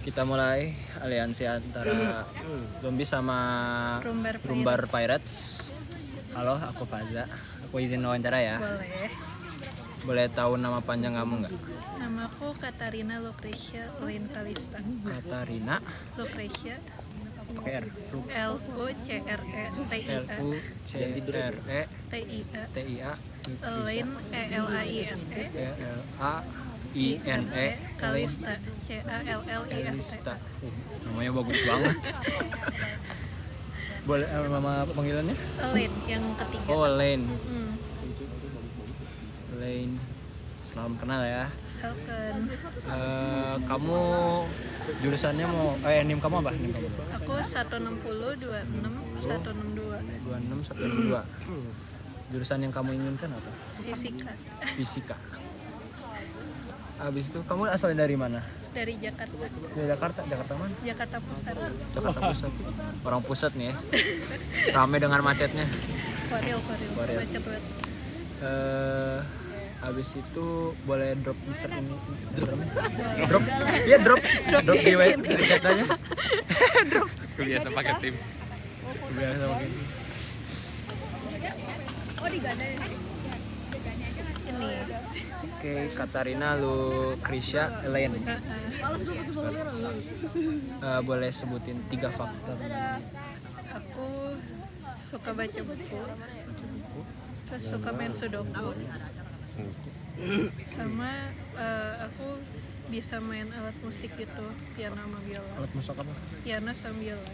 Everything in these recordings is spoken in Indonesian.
Kita mulai aliansi antara zombie sama Rumbar Pirates. Halo, aku Faza. Aku izin wawancara ya. Boleh. Boleh tahu nama panjang kamu nggak? Namaku Katarina Lucretia Lane Kalista. Katarina Lucretia. R Lucretia Tia Lane Laine Kalista Callista. Namanya bagus banget. Boleh nama panggilannya? Lane yang ketiga. Oh, Lane. Mm-mm. Lane. Salam kenal ya. Misalkan Kamu jurusannya mau NIM kamu apa? NIM kamu? aku 160 26 162 26 162. Jurusan yang kamu inginkan apa? fisika Fisika. Habis itu kamu asalnya dari mana? dari Jakarta. Dari Jakarta. Jakarta mana? Jakarta Pusat. Jakarta Pusat. Orang pusat nih ya. Ramai dengan macetnya. Koril Koril. macet banget. Habis itu boleh drop user ini Instagram. Drop. Iya, drop di web di chat aja. Drop. Biasa pakai Teams. Biasa pakai. Ini Oke, Katarina Lucretia Lane. Boleh sebutin 3 faktor aku suka baca buku, terus suka main sudoku, sama aku bisa main alat musik gitu, piano sama biola. alat musik apa? Piano sama biola.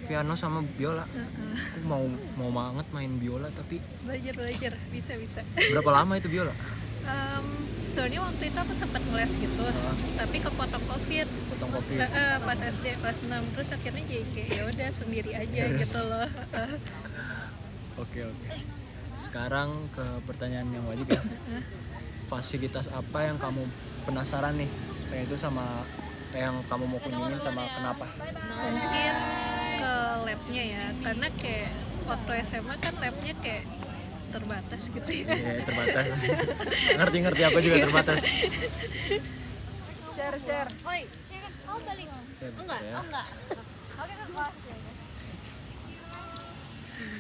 Piano sama biola. Heeh. Aku mau banget main biola, tapi Belajar bisa. berapa lama itu biola? Soalnya waktu itu aku sempat ngeles gitu, tapi kepotong covid. Potong kopi. Pas SD kelas 6, terus akhirnya jadi kayak ya udah sendiri aja gitu loh. Oke. Sekarang ke pertanyaan yang wajib ya. Fasilitas apa yang kamu penasaran nih? Kayak itu sama yang kamu mau kunjungin sama kenapa? Mungkin ke labnya ya, karena kayak waktu SMA kan labnya kayak terbatas gitu ya. Iya, terbatas. Ngerti aku juga terbatas. Share. Oi, kamu balik? Ya, Enggak. ya. Oke ke kelas.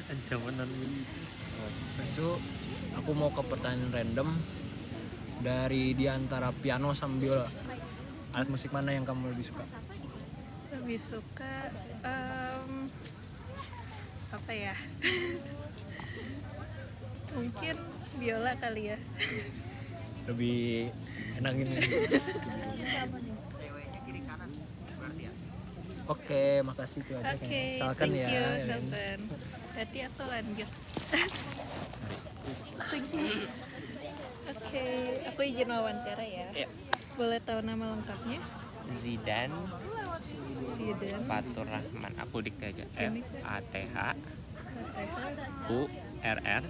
Ancaman Besok aku mau ke pertanyaan random di antara piano sama biola. Alat musik mana yang kamu lebih suka? Lebih suka apa ya? Mungkin biola kali ya. Lebih enak ini. Oke, makasih itu aja. Oke, Salkan thank ya. you, Salkan. Tadi atau lanjut? Thank you. Oke, aku izin wawancara ya. Iya. Boleh tahu nama lengkapnya? Zidan Zidan Fatur Rahman. Aku dikte aja. Ini. FATH URR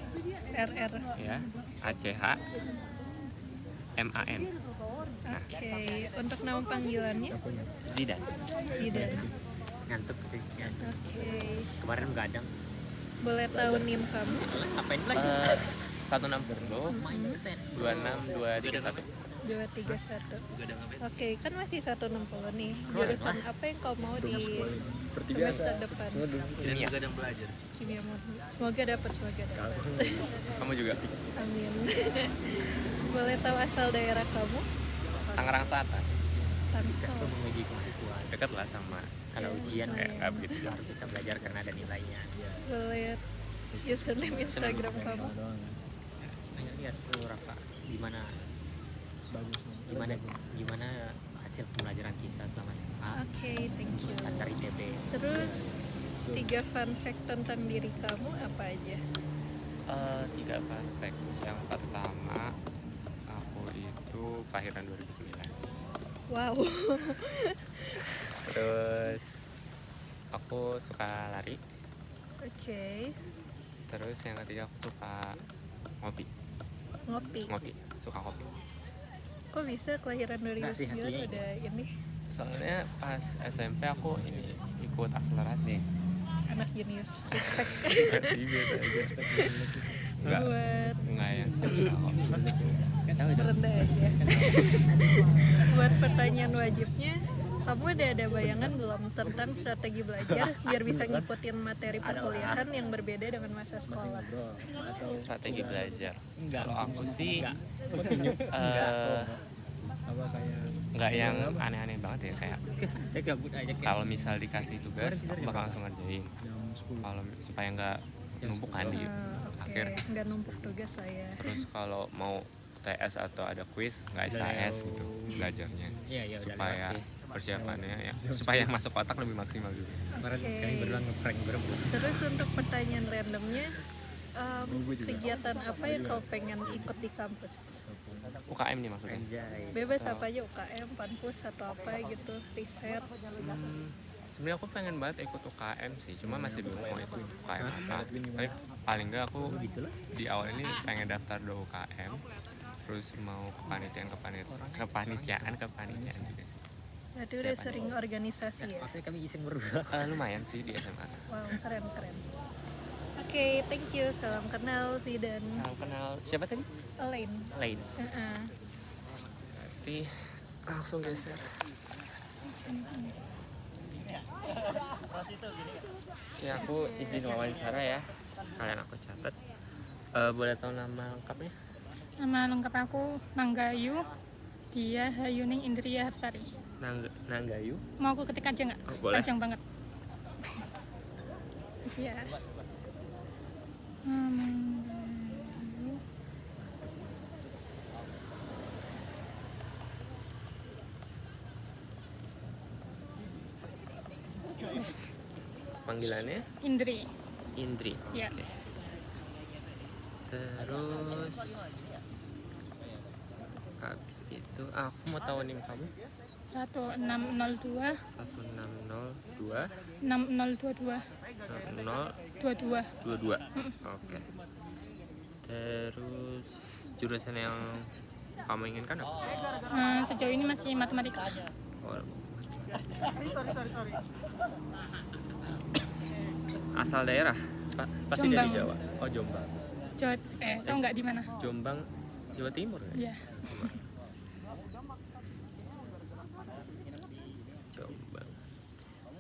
RR. ya ACH MAN. Oke, untuk nama panggilannya Zidan. Zidan. Ngantuk sih. Oke, Kemarin begadang. boleh tahu NIM kamu? Apain lagi? 160 26 231. 231. Oke, kan masih 160 nih. Jurusan apa yang kau mau di semester depan? Kimia. Kimia murni. Semoga dapat. Kamu juga. Amin. Boleh tahu asal daerah kamu? Tangerang Selatan. Tangsel. Dekat lah sama karena ujian kayak nggak begitu harus kita belajar karena ada nilainya. Boleh username Instagram kamu? Lihat berapa gimana Bagus. gimana hasil pembelajaran kita selama SMA Oke, thank you. antar ITB. Terus 3 fun fact tentang diri kamu apa aja? 3 fun fact. Yang pertama, aku itu kelahiran 2009. Wow. Terus aku suka lari. Oke. Terus yang ketiga aku suka ngopi. Suka kopi. Kok bisa kelahiran Nggak sih, 2009 hasilnya udah ini Soalnya pas SMP aku ini ikut akselerasi. anak jenius. Respect. Enggak sih, biasa aja. Buat Enggak yang spesial. rendah aja. Buat pertanyaan wajibnya, Kamu ada bayangan belum tentang strategi belajar biar bisa ngikutin materi perkuliahan yang berbeda dengan masa Masih sekolah? ngobrol atau Strategi belajar. enggak? Kalau aku sih Apa kayak nggak yang aneh-aneh banget ya, kayak gabut aja kayak kalau misal dikasih tugas aku bakal langsung ngerjain. jam 10. Kalau supaya nggak numpuk kan di Oke, akhir. nggak numpuk tugas lah ya. Terus kalau mau TS atau ada quiz nggak SKS gitu belajarnya, Iya, iya udah supaya lewat sih. persiapannya ya supaya masuk otak lebih maksimal juga. Kemarin Oke. kami berdua ngeprank berebut. Terus untuk pertanyaan randomnya, Gue juga. kegiatan apa yang kau pengen ikut di kampus? UKM nih maksudnya. Anjay. Bebas apa aja, UKM, panpus atau apa gitu, riset. Sebenarnya aku pengen banget ikut UKM sih, cuma masih bingung mau ikut UKM apa. Tapi paling nggak aku di awal ini pengen daftar 2 UKM, terus mau kepanitiaan juga sih. Berarti udah sering organisasi ya? Maksudnya kami iseng berdua. Lumayan sih di SMA. Wow, keren. Oke, thank you. Salam kenal, Zidan. Salam kenal. Siapa tadi? Elaine. Lain. Heeh. Berarti langsung geser. Ya aku izin wawancara ya. Sekalian aku catat. Boleh tahu nama lengkapnya? Nama lengkap aku Nanggayu Dia Hayuning Indriya Hapsari. Nanggayu. Mau aku ketik aja nggak? Oh, boleh. Panjang banget. Ya. Nanggayu. Panggilannya Indri. Indri. Ya. Oke. Terus habis itu aku mau tahu nim kamu 1602 1602 6022 6022. 22. Oke. Terus jurusan yang kamu inginkan apa? Sejauh ini masih matematika. Oh. Asal daerah? Pasti dari Jombang. Jawa. Oh, Jombang. Tahu nggak di mana? Jombang, Jawa Timur ya? Ya. Jombang.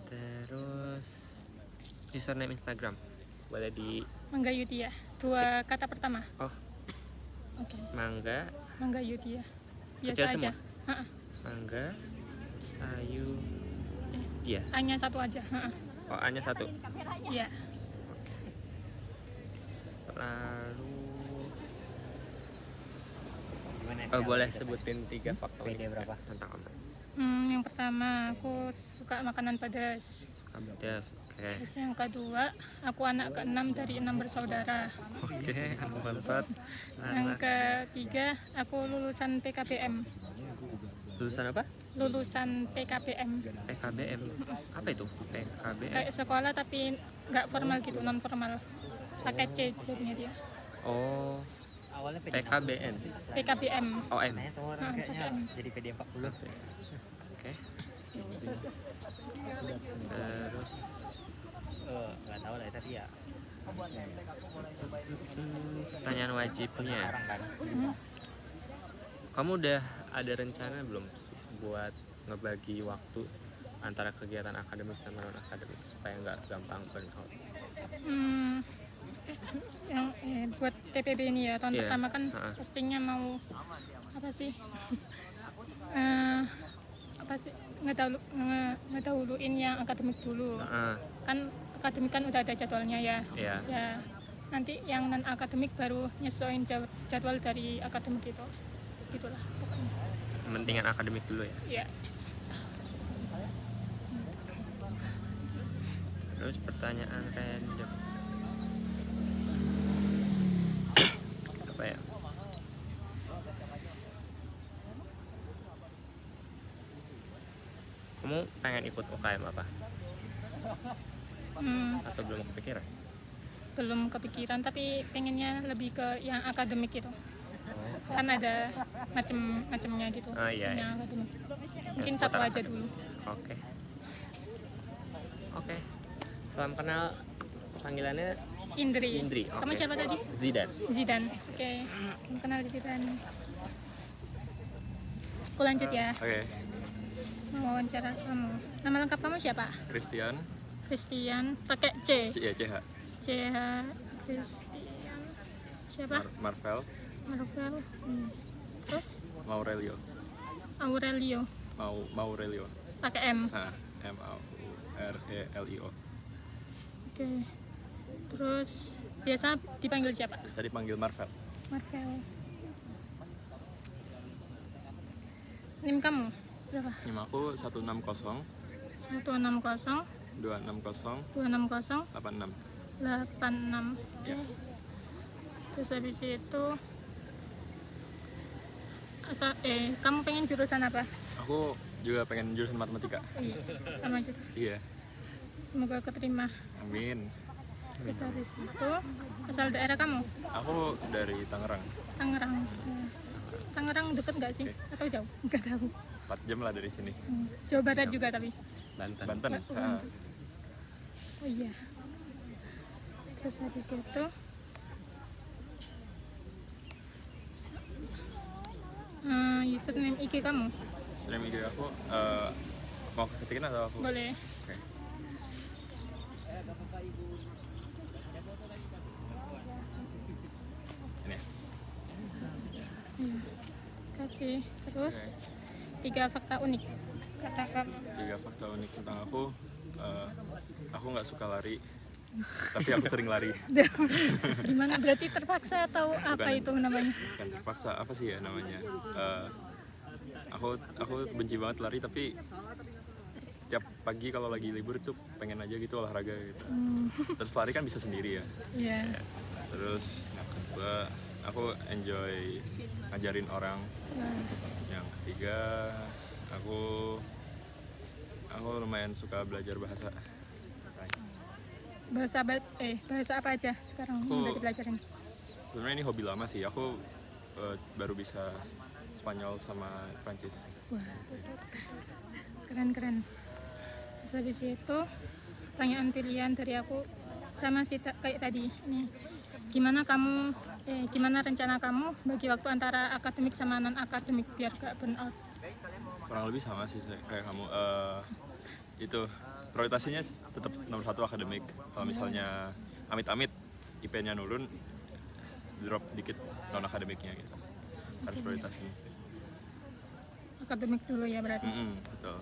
Terus username Instagram boleh di Mangga Yutia. 2 kata pertama. oh Oke. Mangga Mangga Yutia. Kecil Biasa aja. semua? Mangga Ayu dia. Hanya satu aja. Oh, hanya satu. Iya. Lalu boleh sebutin 3 faktor unik berapa? tentang kamu? Yang pertama, aku suka makanan pedas. Pedas. Oke. Terus yang kedua, aku anak ke-6 dari 6 bersaudara. Oke, mantap. Yang ketiga, aku lulusan PKBM. Lulusan apa? Lulusan PKBM. PKBM. Apa itu? PKBM. Kayak sekolah tapi nggak formal gitu, non formal. Pakai C jadinya dia. Oh, Awalnya PKBN. PKBM. OM. semua orang kayaknya jadi PD 40. Oke. Terus Enggak tahu lah tapi ya pertanyaan wajibnya. kan. Kamu udah ada rencana belum buat ngebagi waktu antara kegiatan akademik sama non akademik supaya nggak gampang burnout? Yang buat TPB ini ya, tahun Iya. pertama kan Ha-ha. pastinya mau apa sih? Apa sih? Ngedahuluin yang akademik dulu. Kan akademik kan udah ada jadwalnya ya. Iya. Ya, nanti yang non akademik baru nyesuaiin jadwal dari akademik itu. Gitulah pokoknya. Pentingan akademik dulu ya. Iya. Terus pertanyaan random. Apa ya? Kamu pengen ikut UKM apa? Atau belum kepikiran? Belum kepikiran tapi pengennya lebih ke yang akademik gitu. Kan ada macem-macemnya gitu. Iya, iya. Yang akademik. Mungkin seputar satu aja akademik. dulu. Oke. Oke. Salam kenal, panggilannya Indri. Indri. Kamu Oke. siapa tadi? Zidan. Zidan. Oke. Salam kenal Zidan. Aku lanjut ya. Oke. mau wawancara kamu. Nama lengkap kamu siapa? Christian, Christian, pakai C. CH, CH Christian. Siapa? Marvel, Marvel. Terus Maurelio, Aurelio, Maurelio, pakai M. Maurelio. Oke. Terus biasa dipanggil siapa? Bisa dipanggil Marvel. Marvel. NIM kamu berapa? NIM aku 160 160 260 260 86. 86. Ya. Terus habis itu kamu pengen jurusan apa? Aku juga pengen jurusan matematika. Iya, sama juga. Iya. Semoga keterima. Amin. Terus habis itu asal daerah kamu? Aku dari Tangerang. Tangerang. Tangerang deket nggak sih? Oke. Atau jauh? Nggak tahu. 4 jam lah dari sini. Jawa Barat juga tapi. Banten. Oh iya. Terus habis itu username IG kamu? Stream IG aku mau ketikin atau aku? Boleh. Oke. Ini ya. Kasih. Terus 3 fakta unik kata kamu. 3 fakta unik tentang aku. Aku nggak suka lari, tapi aku sering lari. Gimana? Berarti terpaksa atau apa Bukan. itu namanya? Bukan terpaksa, apa sih ya namanya? Aku benci banget lari, tapi setiap pagi kalau lagi libur itu pengen aja gitu olahraga gitu. Terus lari kan bisa sendiri ya. Iya. Terus yang kedua, aku enjoy ngajarin orang. Yang ketiga, aku lumayan suka belajar bahasa. Bahasa apa aja sekarang Aku- udah dipelajarin? Sebenarnya ini hobi lama sih. Aku baru bisa Spanyol sama Prancis. Wah, keren. Terus habis itu pertanyaan pilihan dari aku sama sih kayak tadi. Ini gimana rencana kamu bagi waktu antara akademik sama non akademik biar gak burn out? Kurang lebih sama sih kayak kamu. Itu prioritasnya tetap nomor 1 akademik. Kalau misalnya amit-amit IP-nya nurun, drop dikit non akademiknya gitu. Harus prioritasin. Akademik dulu ya berarti. Betul.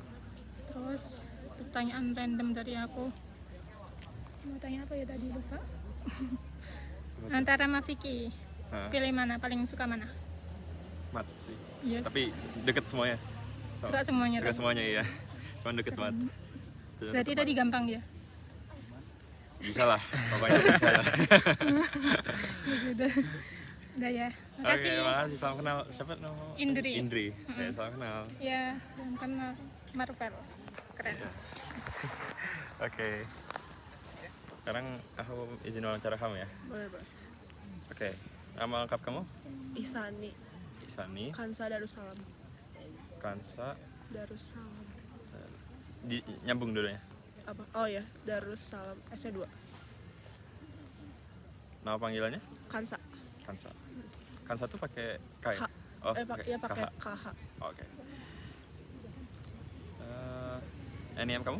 Terus pertanyaan random dari aku. Mau tanya apa ya tadi lupa? Antara sama Vicky, Hah? pilih mana? Paling suka mana? Mat sih. Yes. Tapi deket semuanya. Suka semuanya. Suka tadi. semuanya iya. Cuman deket mat. Berarti tadi gampang ya? Bisa lah, pokoknya bisa lah. Udah ya. Oke, Makasih. makasih. Salam kenal. Siapa nama? Indri. Ya, salam kenal. Ya, salam kenal Marvel. Keren. Oke. Sekarang aku izin wawancara kamu ya. Boleh. Oke. Nama lengkap kamu? Ihsani, Ihsani, Kansa Darussalam. Kansa. Darussalam. Nyambung dulu ya. Apa? Oh ya, Darussalam SC2. Nama panggilannya? Kansa. Kansa. Kansa tuh pakai K ya? H. Oh, Iya pakai KH. KH. Oke. NIM kamu?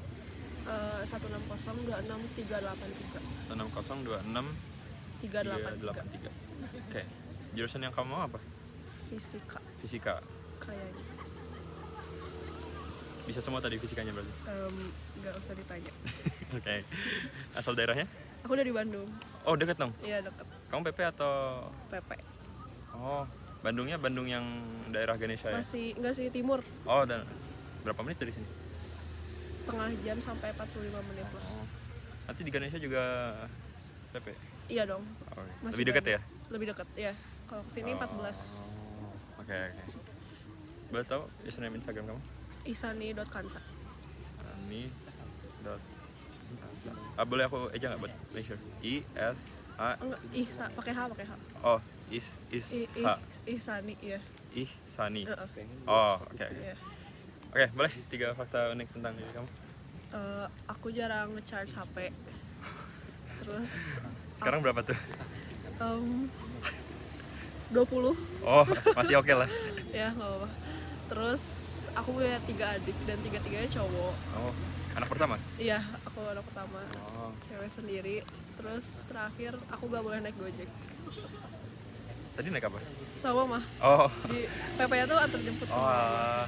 160266383. 16026 383. Oke. Jurusan yang kamu mau apa? Fisika Fisika. kayaknya. Bisa semua tadi fisikanya berarti. Nggak usah ditanya. Oke. Asal daerahnya? Aku dari Bandung. Oh, deket dong. Iya deket. Kamu PP atau PP. Oh, Bandung yang daerah Ganesha ya? Masih enggak sih timur. Oh, dan berapa menit dari sini? Setengah jam sampai 45 menit lah. Oh. Nanti di Ganesha juga PP. Iya dong. Oh, Masih lebih dekat ya? banyak. Lebih dekat ya. Kalau kesini 14. Oke. Boleh tahu username Instagram kamu? Ihsani.kansa. Ani. Boleh aku eja nggak buat make sure? Enggak, pakai H. Oh, H. Ihsani ya. Ihsani. Heeh. Oh, oke. Iya. Oke, boleh 3 fakta unik tentang diri kamu. Aku jarang nge-charge HP. Terus Sekarang berapa tuh? 20 Oh, masih oke lah. ya nggak apa-apa. Terus aku punya 3 adik dan 3-tiganya cowok. Oh, anak pertama? Iya, aku anak pertama. Oh, Cewek sendiri. Terus terakhir aku gak boleh naik Gojek. tadi naik apa? Sama mah. Oh, Di PP-nya tuh antar jemput. oh.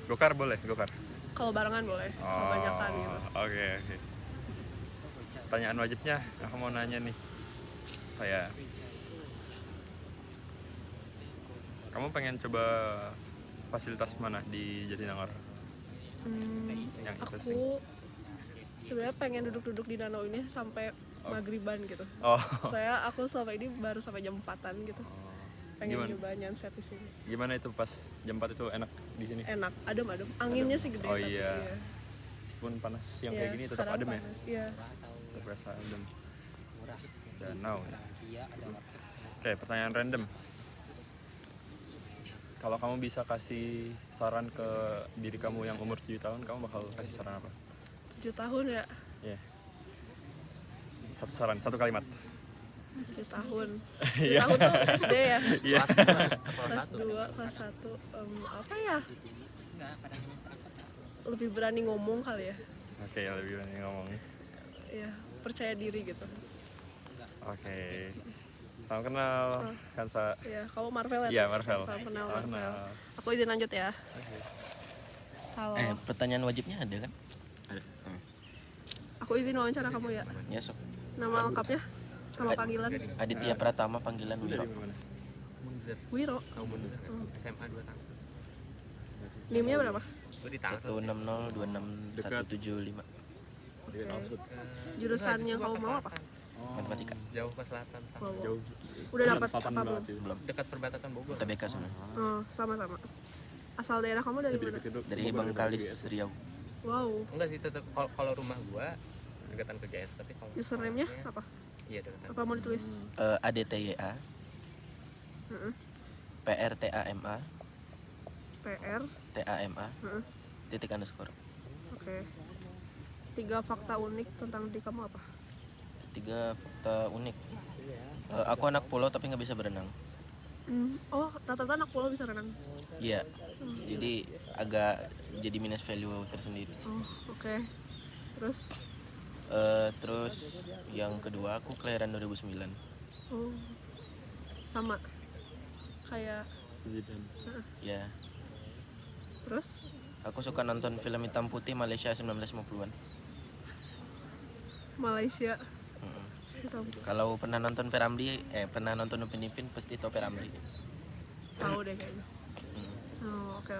Gokar boleh, gokar. Kalau barengan boleh, kalau banyakan gitu. Oke. Pertanyaan wajibnya, aku mau nanya nih. Kayak kamu pengen coba fasilitas mana di Jatinangor? Yang interesting. Aku sebenarnya pengen duduk-duduk di danau ini sampai maghriban gitu. Oh. Aku selama ini baru sampai jam 4-an gitu. Pengen Gimana? nyoba nyanset di sini. Gimana itu pas jam 4 itu enak di sini? Enak, adem. Anginnya sih gede Oh tapi iya. Meskipun panas yang Iya, kayak gini tetap sekarang adem ya? panas. Iya. Tetap berasa adem. Danau ya. Oke, pertanyaan random. Kalau kamu bisa kasih saran ke diri kamu yang umur 7 tahun, kamu bakal kasih saran apa? 7 tahun ya. Iya. Satu saran, satu kalimat. 7 tahun. 7 Iya. tahun tuh SD ya. Iya. Kelas 2, kelas 1. Apa ya? Lebih berani ngomong kali ya. Oke, lebih banyak ngomong. Iya, percaya diri gitu. Oke. Salam kenal, Kansa. Iya, kamu Marvel ya? Iya, Teh? Marvel. Salam kenal Salam Marvel. kenal. Aku izin lanjut ya. Halo. Pertanyaan wajibnya ada kan? Aku izin wawancara kamu ya. Ya sok. Nama lengkapnya sama panggilan Aditya Pratama panggilan Wiro. Munzer. Wiro. Tahu Munzer? SMA 2 Tangsel. NIM-nya berapa? Gue di Tangsel. 16026 Jurusan yang kamu mau apa? matematika. Jauh ke selatan. Tangsel. Jauh. Udah dapat apa belum? Belum. Dekat perbatasan Bogor. TBK sama. Oh, sama-sama. Asal daerah kamu dari mana? Dari Bangkalis Riau. Wow. Enggak sih, tetap kalau rumah gua dekatan ke GS, tapi kalau Username-nya apa? Iya, dekatan. Apa mau ditulis? ADTYA Heeh. PRTAMA PR. TAMA Heeh. titik underscore. Oke. 3 fakta unik tentang diri kamu apa? 3 fakta unik. Aku anak pulau tapi nggak bisa berenang. Oh, rata-rata anak pulau bisa renang. Iya. Jadi agak jadi minus value tersendiri. Oh, oke. Terus Terus yang kedua aku kelahiran 2009. oh. Sama. Kayak Ya. terus Aku suka nonton film hitam putih Malaysia 1950-an. Malaysia. Mm-mm. Tahu Kalau pernah nonton Peramli, pernah nonton Upin Ipin pasti tau Peramli. tahu deh kayaknya. Mm. Oh, oke.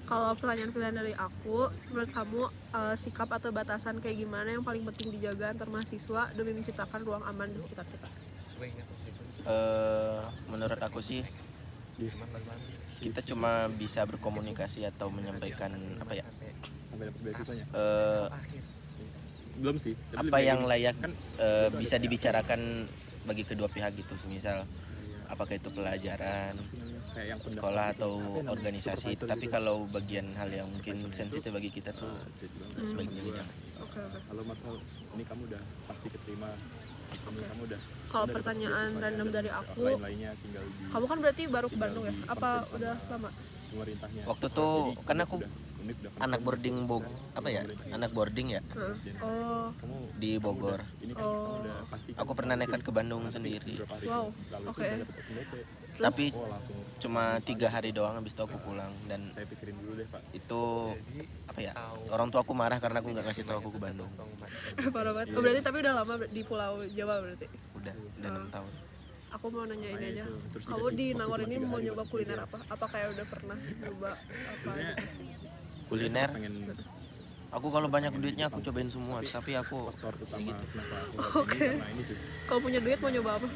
Kalau pertanyaan pilihan dari aku, menurut kamu sikap atau batasan kayak gimana yang paling penting dijaga antar mahasiswa demi menciptakan ruang aman di sekitar kita? Gue ingat waktu itu. Menurut aku sih Cuman lalu kita cuma bisa berkomunikasi atau menyampaikan apa ya, Sampai dapat beasiswanya. akhir. Belum sih. tapi apa lebih yang kayak layak kan bisa dibicarakan bagi kedua pihak gitu. Semisal apakah itu pelajaran, kayak yang sekolah atau organisasi. Tapi kalau bagian hal yang mungkin sensitif bagi kita tuh sebaiknya jangan. Oke. Halo Mas, ini kamu udah pasti keterima. Ini kamu udah. Kalau pertanyaan random dari aku, Lain-lainnya tinggal di kamu kan berarti baru ke Bandung ya? Apa udah lama? pemerintahnya. Waktu tuh kan aku Unik udah anak boarding anak boarding ya Oh, kamu di Bogor. ini kan kamu udah pasti. Aku pernah nekat ke Bandung sendiri. wow. Oke. Terus Tapi Oh, langsung cuma 3 hari doang, habis itu aku pulang. Dan saya pikirin dulu deh, Pak. itu apa ya, orang tua aku marah karena aku nggak ngasih tahu aku ke Bandung. parah banget. Oh, berarti tapi udah lama di Pulau Jawa berarti. Udah 6 tahun. Aku mau nanya ini aja. Terus Kamu di Nangor ini mau nyoba kuliner apa? Apa kayak udah pernah nyoba apa? Kuliner, Pengen aku kalau banyak duitnya aku cobain semua. Tapi aku faktor utama kenapa aku ini karena ini sih. Kalau punya duit mau nyoba apa?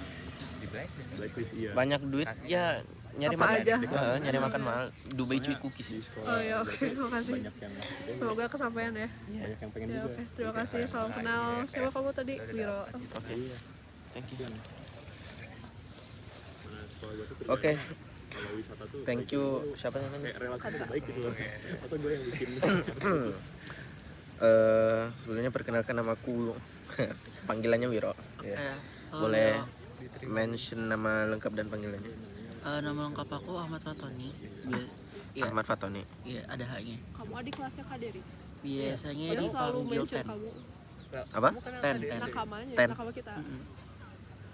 Di blacklist. Blacklist iya. banyak duit ya nyari Apa makan aja? nyari makan mahal. Dubai cuy Di cookies. sekolah Oh ya, oke. Makasih. banyak yang masuk juga, Semoga kesampaian ya. banyak yang pengen Ya, juga. oke. Terima kasih. Salam kenal. Siapa kamu tadi? Wiro. Oke, thank you. Nah, sekolah gua tuh Oke, kalau wisata tuh thank you. Siapa namanya? kayak relasi baik gitu loh. Atau gue yang bikin Sebelumnya perkenalkan namaku. Panggilannya Wiro. Ya. Boleh mention nama lengkap dan panggilannya. Nama lengkap aku Ahmad Fatoni. Iya, Ahmad Fatoni. iya ada H-nya. Kamu adik kelasnya Kak Dery. Biasanya Padahal selalu dipanggil mention Ten. kamu. Apa? Ten. Nakamanya, Ten. nakama kita.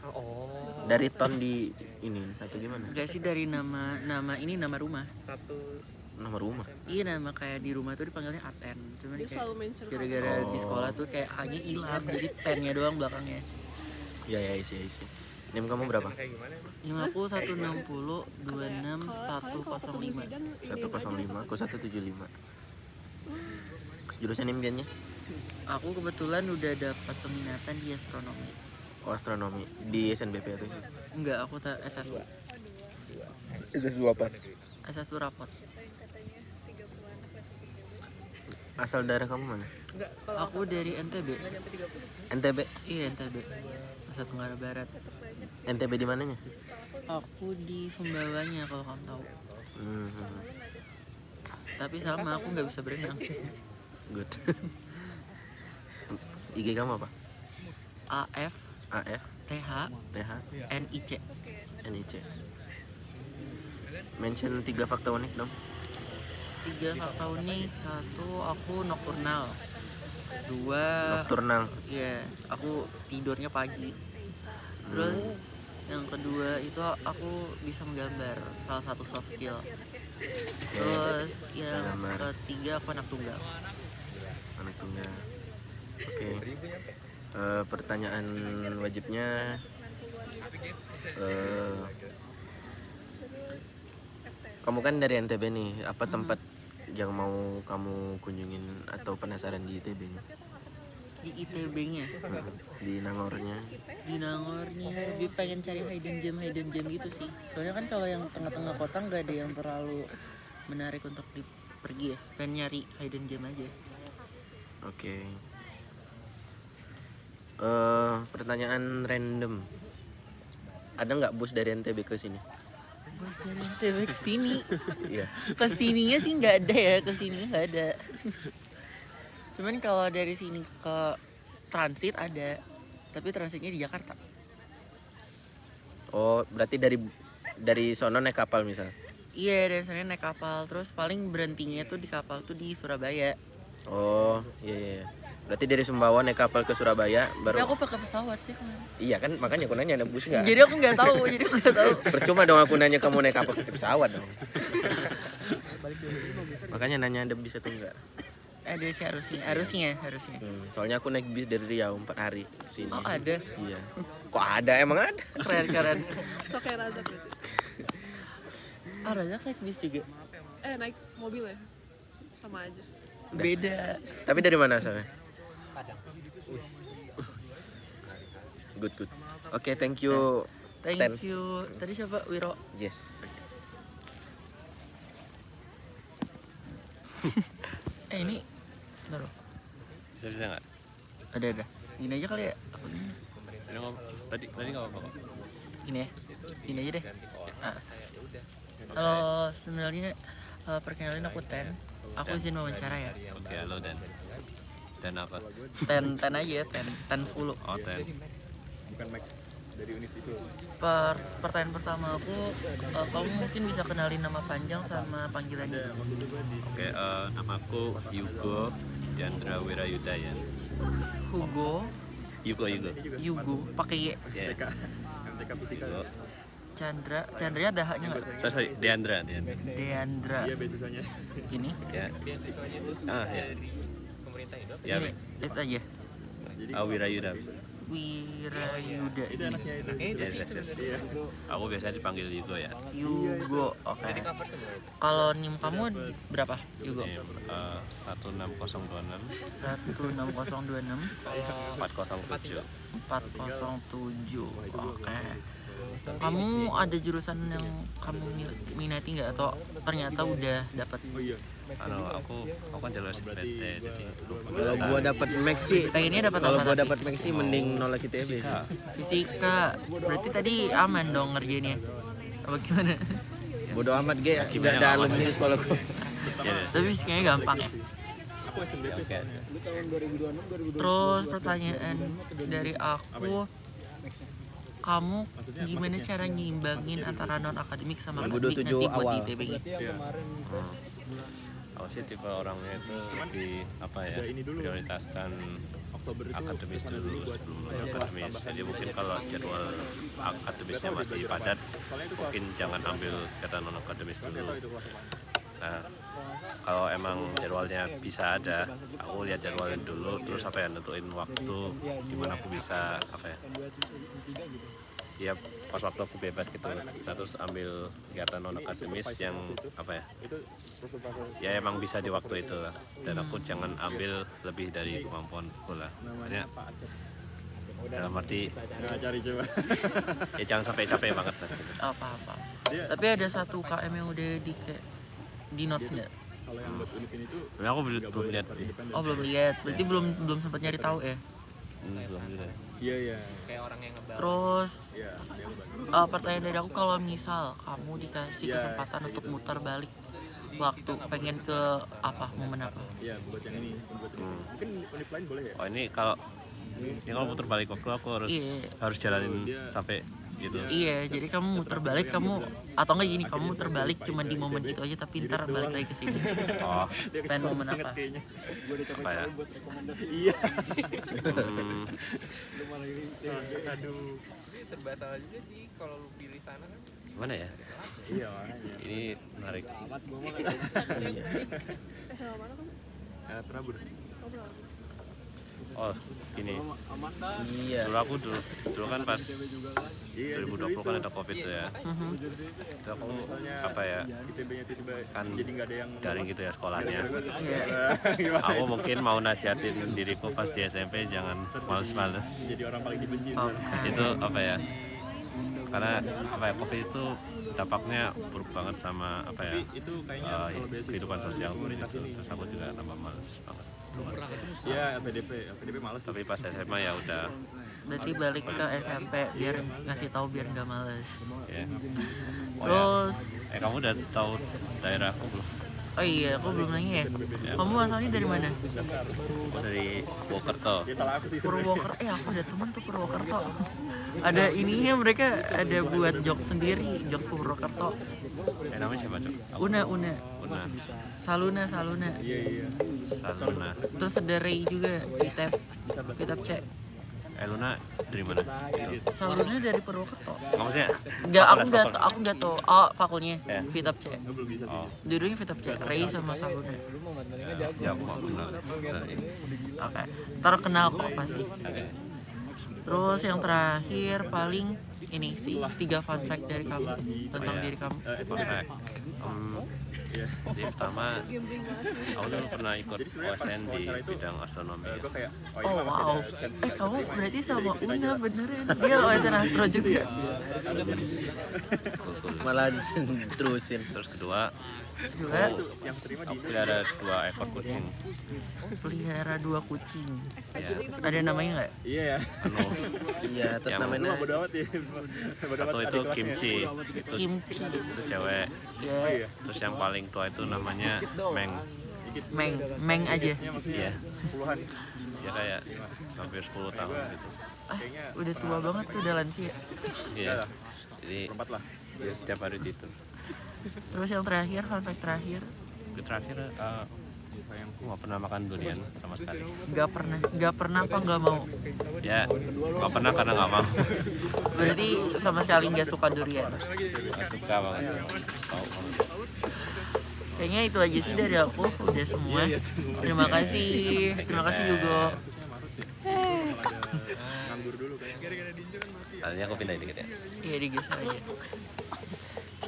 Oh. Dari ton di ini atau gimana? Enggak sih, dari nama ini nama rumah. Nama rumah. Iya, nama kayak di rumah tuh dipanggilnya Aten. Cuman Dia kayak selalu mention kamu. gara-gara di Oh. sekolah tuh kayak H-nya hilang, jadi Ten-nya doang belakangnya. Ya isi. NIM kamu berapa? Yang aku 160 26 Kalian kalau ketemu 105. Zidan, ini 105, aku 175. Jurusan impiannya? Aku kebetulan udah dapat peminatan di astronomi. Oh, astronomi di SNBP atau Enggak, aku SSU. SSU apa? SSU rapot. Asal daerah kamu mana? Aku dari NTB. NTB. Iya, NTB. Nusa Tenggara Barat. NTB di mananya? Aku di Sumbawanya kalau kamu tahu. Hmm. Tapi sama, aku nggak bisa berenang. Good. IG kamu apa? AF AF TH TH NIC. NIC. Mention 3 fakta unik dong. 3 fakta unik. 1, aku nokturnal. 2, Nocturnal. iya, aku tidurnya pagi. Terus yang kedua itu aku bisa menggambar, salah satu soft skill. Terus yang gambar. ketiga aku anak tunggal. Anak tunggal. Oke. Pertanyaan wajibnya kamu kan dari NTB nih, apa tempat yang mau kamu kunjungin atau penasaran di ITB-nya? Di ITB-nya, Di Nangornya. di Nangornya lebih pengen cari hidden gem gitu sih. Soalnya kan kalau yang tengah-tengah kota nggak ada yang terlalu menarik untuk pergi ya. Pengen nyari hidden gem aja. Oke. Pertanyaan random. Ada nggak bus dari NTB ke sini? Bos dari NTB ke sini. Iya. Kesininya sih nggak ada ya, kesininya nggak ada. Cuman kalau dari sini ke transit ada, tapi transitnya di Jakarta. Oh, berarti dari sono naik kapal misal. Iya, dari sana naik kapal, terus paling berhentinya tuh di kapal tuh di Surabaya. Oh, iya. Berarti dari Sumbawa naik kapal ke Surabaya Tapi baru. aku pakai pesawat sih kemarin. Iya kan, makanya aku nanya ada bus nggak? Jadi aku nggak tahu, Percuma dong aku nanya kamu naik kapal ke pesawat dong. Makanya nanya ada bis atau enggak. Ada sih harusnya. Soalnya aku naik bis dari Riau 4 hari sini. Oh, ada. Iya. Kok ada? Emang ada? Keren. So kayak Razak berarti. Razak naik bis juga. Naik mobil ya? Sama aja. Beda. Tapi dari mana asalnya? Good. Oke, thank you. Ten. Thank you. Tadi siapa? Wiro. Yes. Ini taruh. Bisa nggak? Ada. Gini aja kali ya. Apa gini? Tadi nggak apa-apa. Gini ya. Gini aja deh. Halo, sebenarnya perkenalin aku Ten. Aku izin wawancara ya. Oke, halo dan apa? Ten aja, ten 10. Oh, ten. Pertanyaan pertama aku, kamu mungkin bisa kenalin nama panjang sama panggilannya. Oke, namaku Yugo Chandra Wirayudaya. Hugo, Yugo. pakai Y. Ya. Yugo. Chandra ada haknya nggak? Sorry, Deandra. Deandra. Gini. Ya. Ya. Ya, Gini, lihat aja. Wirayuda. Wirayuda gini. Yes. Aku biasa dipanggil Yugo ya. Yugo, oke. Kalau NIM kamu berapa, Yugo? 16026 16026 407. 407. Oke. Kamu ada jurusan yang kamu minati nggak, atau ternyata udah dapat? Kalau aku kan jalur SBT, jadi Kalau gua dapat max sih, Pengennya dapat apa? Tapi? dapat max sih mending nolak ITB. Fisika. Berarti tadi aman dong ngerjainnya. Apa gimana? Bodoh amat ge, enggak ada alumni di sekolahku. ya. Tapi fisikanya gampang ya. Oke. Terus pertanyaan dari aku, kamu gimana cara nyimbangin antara non akademik sama 2027 akademik nanti buat awal. di ITB gitu? Aku sih tipe orangnya itu lebih apa ya, prioritaskan akademis dulu sebelum akademis. Jadi mungkin kalau jadwal akademisnya masih padat, mungkin jangan ambil kegiatan non akademis dulu. Nah, kalau emang jadwalnya bisa ada, aku lihat jadwalnya dulu, terus apa ya, nentuin waktu dimana aku bisa apa ya, pas waktu aku bebas gitu. Nah, terus ambil kegiatan non akademis yang apa ya emang bisa di waktu itu lah. Dan aku jangan ambil lebih dari kemampuanku lah. Maksudnya dalam arti ya jangan sampai capek banget lah gitu. Apa-apa. Tapi ada satu KM yang udah di notes nggak? Nah, aku belum lihat sih. Oh belum lihat, berarti belum sempat nyari tahu ya. Belum lihat. Kayak orang yang ngebal. Terus pertanyaan dari aku, kalau misal kamu dikasih kesempatan untuk muter balik waktu, pengen ke apa, momen apa? Oh ini kalau putar balik waktu aku harus jalanin sampai gitu. Iya, jadi kamu muter balik, kamu atau enggak gini, kamu muter balik cuma di momen itu aja tapi ntar balik lagi ke sini. Oh, Pengen momen apa? apa ya? Serba salah juga sih kalau lu pilih sana kan. Gimana ya? Ini menarik. Oh, gini. Iya. Dulu kan pas 2020 kan ada COVID tuh ya. Itu aku apa ya? Kan daring gitu ya sekolahnya. Aku mungkin mau nasihatin diriku pas di SMP jangan males-males. Itu apa ya? Karena apa ya, COVID itu dampaknya buruk banget sama apa ya, kehidupan sosial gitu. Terus aku juga tambah males banget. Iya, LPDP males. Tapi pas SMA ya udah. Berarti balik ke SMP biar ngasih tahu biar nggak males. Ya. Terus Kamu udah tahu daerahku belum? oh iya, aku belum nanya ya. Kamu asalnya dari mana? Aku dari Purwokerto. Purwokerto. Aku ada teman tuh Purwokerto. Ada ininya, mereka ada buat jokes sendiri, jokes Purwokerto. Namanya siapa, Cok? Una. Una. Saluna. Saluna. Terus ada Ray juga, Vitap C. Luna dari mana? Gitu. Saluna dari Purwokerto. Maksudnya? Aku nggak tahu. Oh, fakulnya Ya. Vitap C. Oh, Dua-duanya Vitap C. Ray sama Saluna. ya aku mau kenal. Oke. Ntar kenal kok pasti. Oke. Terus yang terakhir paling ini sih 3 fun fact dari kamu tentang Oh, ya. diri kamu. Fun fact. Jadi pertama, aku dulu pernah ikut OSN di bidang astronomi. Ya. Oh wow. Kamu berarti sama Una beneran. Dia OSN Astro juga. Malah terusin. Terus kedua, Juga aku pelihara 2 ekor kucing. pelihara 2 kucing. Ya, Ada namanya nggak? Iya. Iya, atas Yang- namanya. satu itu Kimchi, Kimchi. itu cewek. Ya, Terus yang paling tua itu namanya Meng. Meng aja. Iya. Dia kayak hampir 10 tahun gitu. Udah tua banget tuh, udah lansia. Iya. Jadi dia setiap hari itu. Terus yang terakhir, fun fact terakhir, Terakhir, aku nggak pernah makan durian sama sekali. nggak pernah apa nggak mau? Ya, nggak pernah karena nggak mau. Berarti sama sekali nggak suka durian. Nggak suka banget. Tahu banget. Kayaknya itu aja sih dari aku, udah semua. Terima kasih Hugo. Tadinya aku pindah dikit ya. Iya, digeser aja.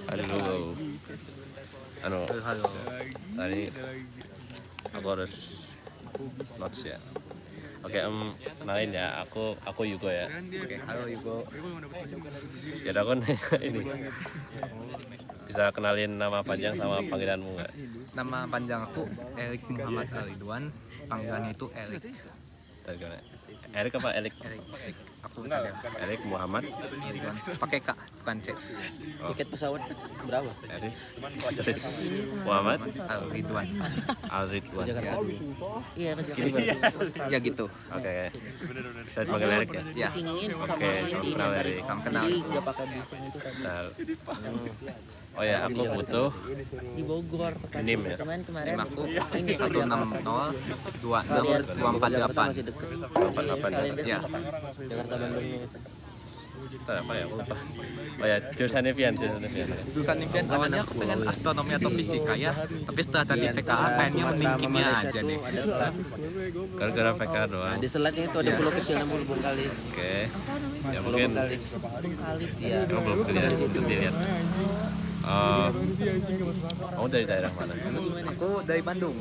Halo. Tadi aku harus notes ya. Oke, kenalin ya. Aku Yugo ya. Oke, halo Yugo. Ya udah, aku ini. Bisa kenalin nama panjang sama panggilanmu nggak? Nama panjang aku Erik Muhammad Ridwan, panggilannya itu Erik. Tadi gimana? Erik apa Erik? Aku Cadel. Erik Muhammad. Ridwan. Pakai K, bukan C. Tiket pesawat berapa? Erik Muhammad Al Ridwan. Al Ridwan. Jakarta. Iya kan Gini Ya gitu. Oke. Saya panggil Erik ya. Ya. singin Oke, sama ini sih kenal dari Erik. Sama kenal. jadi nggak pakai bising itu tadi Bentar. Oh ya, aku butuh di Bogor tepatnya. NIM ya? Kemarin Aku ini 160 masih 26 248. deket. 88. Sekalian Ya. Jakarta Bandungnya itu. Bentar, apa ya? Aku lupa. Oh ya, jurusan Vian. Jurusan impian awalnya aku pengen astronomi atau fisika ya, tapi setelah tadi PKA kayaknya mending kimia aja deh. Ada selat. Gara-gara PK doang. Nah, di selatnya itu ada pulau kecil namanya Bengkalis. Oke. Ya Pulau mungkin Bengkalis. Bengkalis Iya. kamu belum kelihatan itu dilihat. Kamu dari daerah mana? Aku dari Bandung.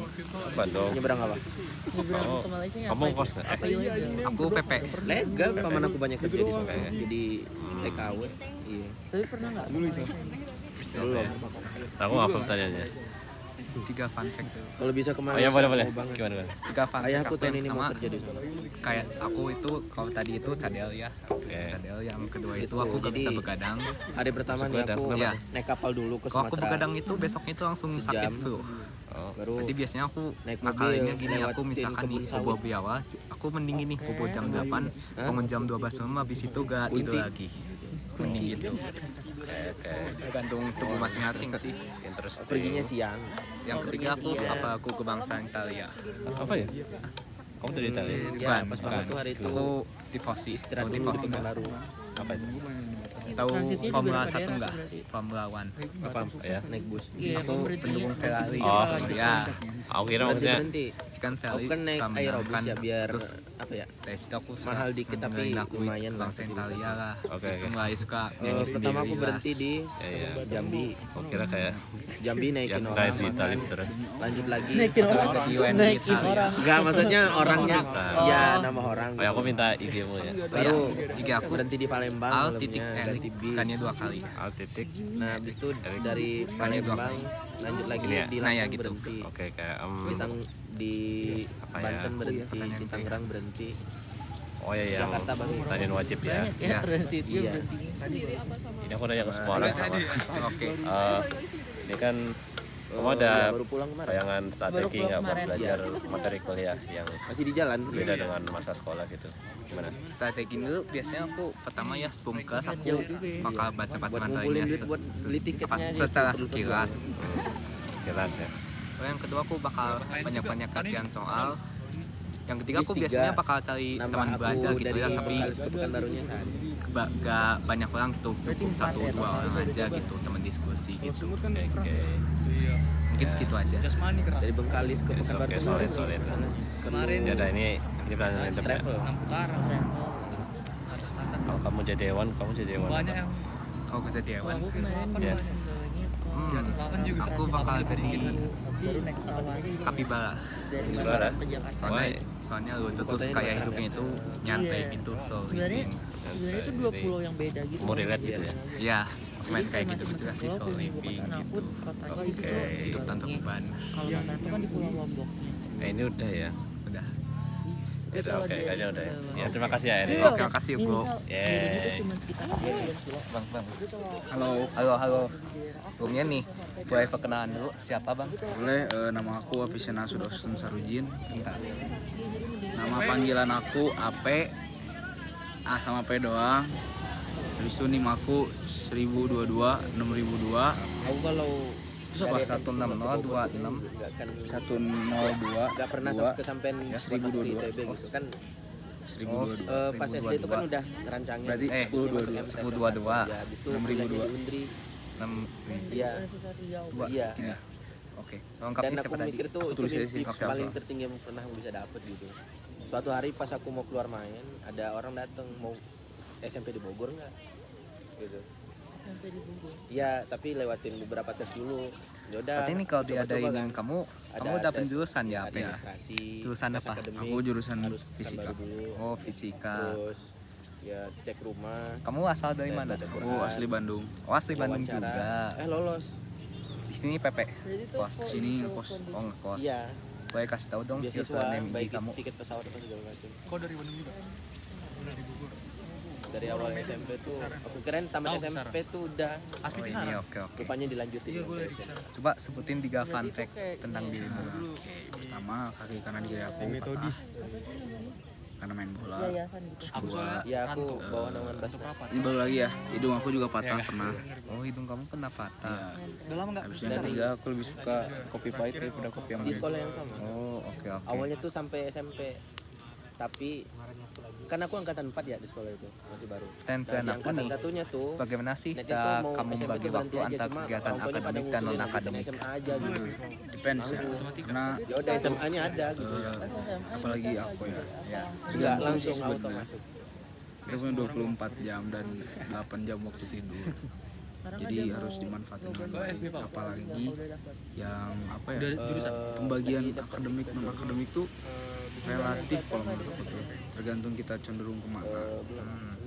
Bandung. Nyebrang apa? nyebrang Oh, ke Malaysia kamu ngapain? kos nggak? Apa ilegal? Aku PP. Legal, paman aku banyak kerja di sana. Jadi TKW. Iya. Tapi pernah nggak? Belum. Aku nggak hafal pertanyaannya. 3 fun fact. Kalau bisa Oh ke Malaysia. ya boleh. mau banget. Gimana? 3 fun fact. Ayahku aku yang TNI ini mau pertama, kerja di sana. kayak aku itu kalau tadi itu cadel ya. Oke. Cadel yang kedua itu Gitu, aku gak jadi bisa begadang. Hari pertama nih Begadang, aku kenapa? naik kapal dulu ke Kalau aku Sumatera. begadang itu besoknya itu langsung Sejam. sakit flu. Oh. Baru Jadi biasanya aku naik ngakalinnya mobil, gini, aku lewatin misalkan nih kebun sawit. bobo biawa, aku mending ini bobo jam 8, bangun jam 12 malam habis itu gak tidur Kunti. lagi. Mending gitu. Oke. Tergantung tubuh masing-masing sih. Interesting. perginya siang. Yang ketiga aku apa aku kebangsaan Italia. Apa ya? Kamu dari Italia? Ya, pas banget tuh hari itu. Aku tifosi. Istirahat Tahu dulu di tifosi nggak? Pekanbaru. Apa itu? Tahu Transitnya di Formula beberapa 1 daerah enggak? berarti. Formula 1. Apa? Ya. Naik bus. Iya, Aku kamu berhenti pendukung Ferrari. Oh. Ya. Aku kira maksudnya Berhenti. Kan Aku Ferrari kan naik suka aerobus menangkan, ya biar terus apa ya? dari situ aku Mahal dikit tapi aku lumayan lah bangsa kesini. Italia lah. Oke, Terus oke. mulai suka nyanyi sendiri. Pertama aku berhenti lah. di ya. Jambi. Aku kira kayak Jambi yang naikin drive orang. di Italia terus. Lanjut lagi. Naikin orang. Jadi UN di Naikin Italia. orang. Enggak, maksudnya orangnya Oh. ya nama orang. Oh ya, aku minta IG-mu ya. Baru IG aku berhenti di Palembang Al malamnya, titik ganti Erik, bis. bukannya 2 kali. Al titik. Nah, habis itu Erik. dari Bukannya 2 Palembang kali. lanjut lagi Gini ya? di Nah, ya Lampung gitu. berhenti. Oke, kayak Di Apa ya? Banten berhenti, Pertanyaan di P. Tangerang berhenti. oh ya yang Jakarta baru. pertanyaan wajib ya. Banyak ya Ya. transit dia Iya. berhenti. Ini aku nanya ke semua orang sama. Oke. Ini kan kamu ada Ya, baru pulang kemarin. bayangan strategi pulang nggak buat kemarin. belajar materi kuliah yang Masih di jalan. beda dengan masa sekolah gitu? Gimana? Strategi dulu biasanya aku pertama ya sebelum kelas aku Jauh juga ya. bakal baca Buat materinya ngumpulin duit buat beli tiketnya gitu. secara sekilas. Jelas ya. Lalu yang kedua aku bakal banyak-banyak latihan soal. Yang ketiga aku Bis biasanya 3, bakal cari Nambah teman aku belajar gitu dari ya, tapi Bengkalis ke Pekanbarunya sehari. gak banyak orang gitu, cukup 1-2 orang aja gitu, teman diskusi gitu. Oke. Mungkin segitu aja. Dari Bengkalis ke Yes, Pekanbaru. oke, solid. Kemarin Ya udah ini pertanyaan internet. travel. Kalau kamu jadi hewan, kamu jadi hewan. Banyak yang Kalau gue jadi hewan, Aku kemarin Ya. aku bakal jadi baru naik pesawat kapibara. dari Suara. Bandung ke Jakarta. Soalnya lucu terus kayak hidupnya itu nyantai Iya. gitu, so Sebenarnya living. sebenarnya itu 2 pulau yang beda gitu. Mau relate gitu ya? Ya, Jadi main kayak gitu masing-masing juga sih, pulau so punya ibu living kota. Nah, aku gitu. kotanya itu Oke. tuh Hidup tanpa Banyuwangi. beban. Kalau Batam itu kan di Pulau Lombok. Nah, ini udah ya. Udah. Ya udah, Kalau oke, dari kayaknya udah ya. Jawa. Ya, terima kasih ya Eri. Oke, makasih Ini bro. misal Yeay. bedanya tuh cuma sekitar 2 kilo. Bang. Halo. Sebelumnya nih, boleh perkenalan dulu siapa bang? Boleh, nama aku Apisena Sudosten Sarujin. Nama panggilan aku Ape. A sama P doang. Habis itu NIM aku 1022 6002 Aku kalau Apa? 16026 nggak akan 102 nggak pernah 2 kesampean Ya, 1022 ITB gitu kan. 1022. Pas SD itu kan udah ngerancangin. Berarti 1022. 1022. Ya, habis itu 6002. kuliahnya di Undri. 6 Iya. dua. Iya. Ya. Oke. Dan Lengkapnya aku siapa tadi? mikir tuh Aku itu tulis mimpi di sini. paling tertinggi yang pernah aku bisa dapet gitu. Suatu hari pas aku mau keluar main, ada orang datang mau SMP di Bogor nggak? Gitu. Sampai di Bogor. Iya, tapi lewatin beberapa tes dulu. Yaudah. Berarti ini kalau coba-coba diadain kan. kamu Ada udah tes penjurusan ya apa ya? administrasi, Jurusan tes apa? akademik, Aku jurusan harus ke fisika. Pekanbaru dulu. Oh, fisika. Terus ya cek rumah. Kamu asal dari tes mana? baca Aku Quran, asli Bandung. Oh, asli Bandung wawancara. juga. Lolos. Di sini PP. Kos. Sini ngekos. Oh, ngekos. Iya. Boleh kasih tahu dong beasiswa, username IG baik kamu. tiket pesawat apa segala macam. Kau dari Bandung juga? Dari Bogor. Dari awal SMP tuh aku kirain tamat SMP tuh udah Asli Oh, di ini sana. oke oke. rupanya dilanjutin. Iya, gue sampai dari SMA. sana. Coba sebutin 3 fun fact tentang dirimu. Oke, pertama kaki kanan kiri aku patah karena main bola. Terus kedua, Ya aku bawa naungan basket. ini baru lagi ya, hidung aku juga patah pernah. Oh, hidung kamu pernah patah. Udah lama nggak? Habis yang ketiga aku lebih suka kopi pahit daripada kopi yang Di manis. sekolah yang sama. Oh, oke oke. Awalnya tuh sampai SMP. Tapi kan aku angkatan 4 ya di sekolah itu, masih baru. Dan Nah, plan di aku angkatan nih, satunya tuh bagaimana sih niatnya tuh cara mau kamu SMP membagi tuh waktu berhenti aja, antara cuma kegiatan orang tuanya pada akademik dan ngusulin non akademik? SMA aja gitu. Depends ya, karena Ya udah SMA-nya ada gitu. apalagi aku ya, Enggak tergantung langsung sih auto sebenarnya. masuk. Kita punya 24 jam dan 8 jam waktu tidur. Jadi harus dimanfaatin dengan baik. Apalagi yang apa ya? Pembagian akademik non akademik tuh relatif kalau menurut aku tuh. Tergantung kita cenderung kemana.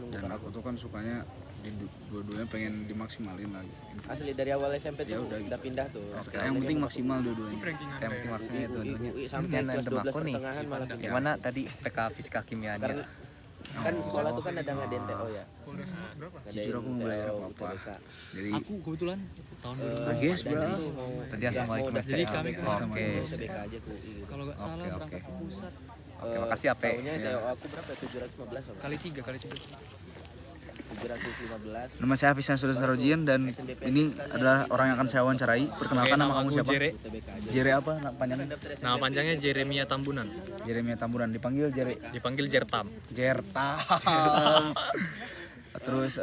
Dan aku tuh kan sukanya di dua-duanya pengen dimaksimalin lagi. Asli dari awal SMP Ya tuh udah. udah pindah tuh. Yang penting maksimal dua-duanya. Yang penting maksudnya itu UI dulunya. sampai Yang kelas random 12 aku nih. pertengahan malah pindah. Gimana tadi PK Fisika Kimianya? Karena kan sekolah tuh kan ada ngadain TO ya. Jujur aku nggak belajar apa-apa. Jadi Aku kebetulan tahun bagus bro. Tadi Assalamualaikum mau Jadi STL. kami Oke. TBK aja tuh. Gitu. kalau nggak salah Oke, berangkat oke. ke pusat Oke, makasih Ape. Tahunnya TO aku berapa? 715 apa? kali 3 kali 3. 715. Nama saya Hafiz Nasrul Sarojin dan ini adalah orang yang akan saya wawancarai. Perkenalkan nama kamu siapa? Jere. Jere apa panjangnya? Nama panjangnya Jeremia Tambunan. Jeremia Tamburan, dipanggil Jere. Dipanggil Jertam. Jerta. Terus